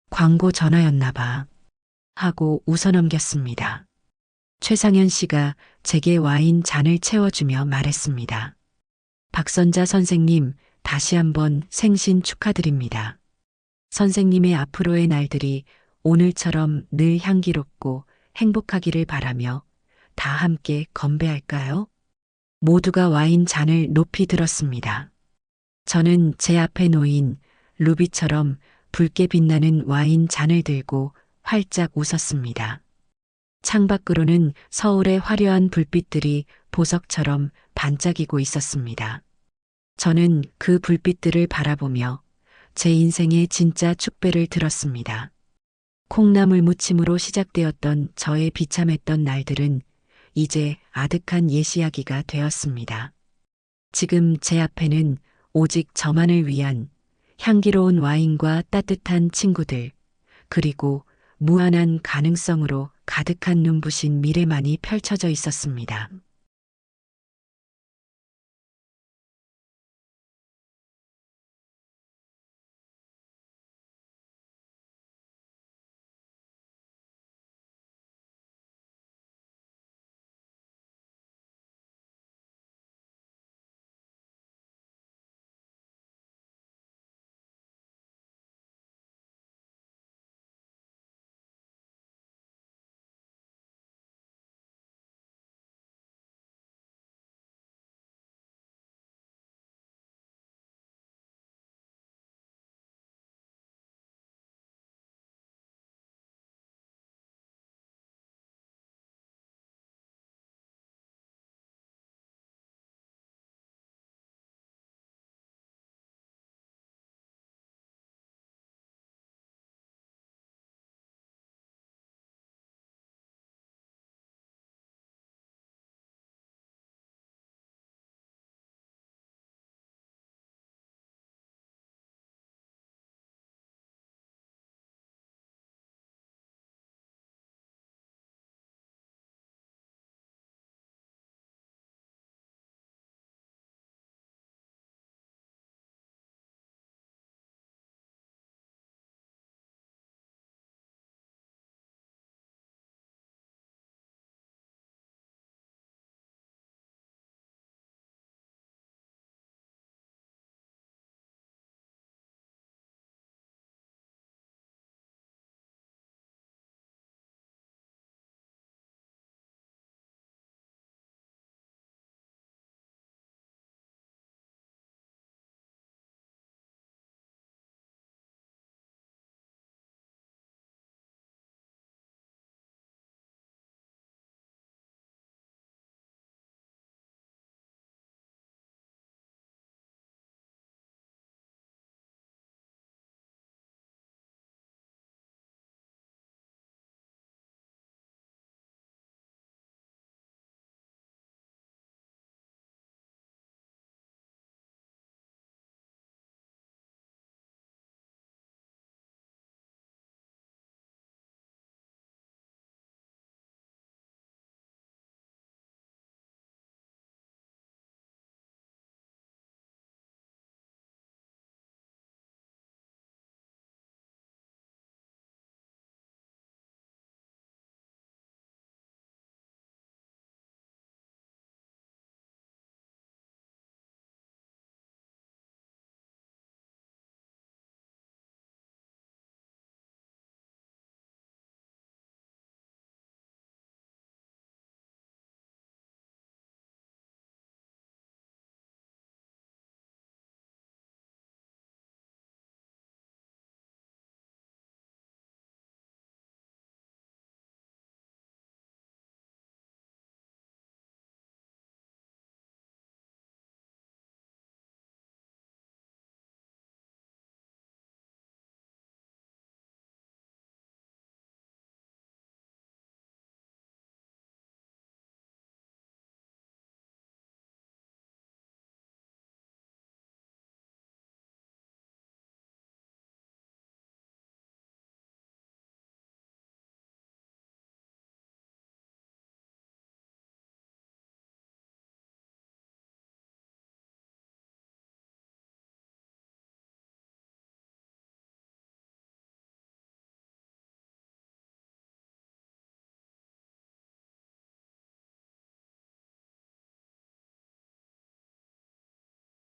광고 전화였나 봐. 하고 웃어넘겼습니다. 최상현 씨가 제게 와인 잔을 채워주며 말했습니다. 박선자 선생님, 다시 한번 생신 축하드립니다. 선생님의 앞으로의 날들이 오늘처럼 늘 향기롭고 행복하기를 바라며 다 함께 건배할까요? 모두가 와인 잔을 높이 들었습니다. 저는 제 앞에 놓인 루비처럼 붉게 빛나는 와인 잔을 들고 활짝 웃었습니다. 창밖으로는 서울의 화려한 불빛들이 보석처럼 반짝이고 있었습니다. 저는 그 불빛들을 바라보며 제 인생의 진짜 축배를 들었습니다. 콩나물 무침으로 시작되었던 저의 비참했던 날들은 이제 아득한 옛 이야기가 되었습니다. 지금 제 앞에는 오직 저만을 위한 향기로운 와인과 따뜻한 친구들, 그리고 무한한 가능성으로 가득한 눈부신 미래만이 펼쳐져 있었습니다.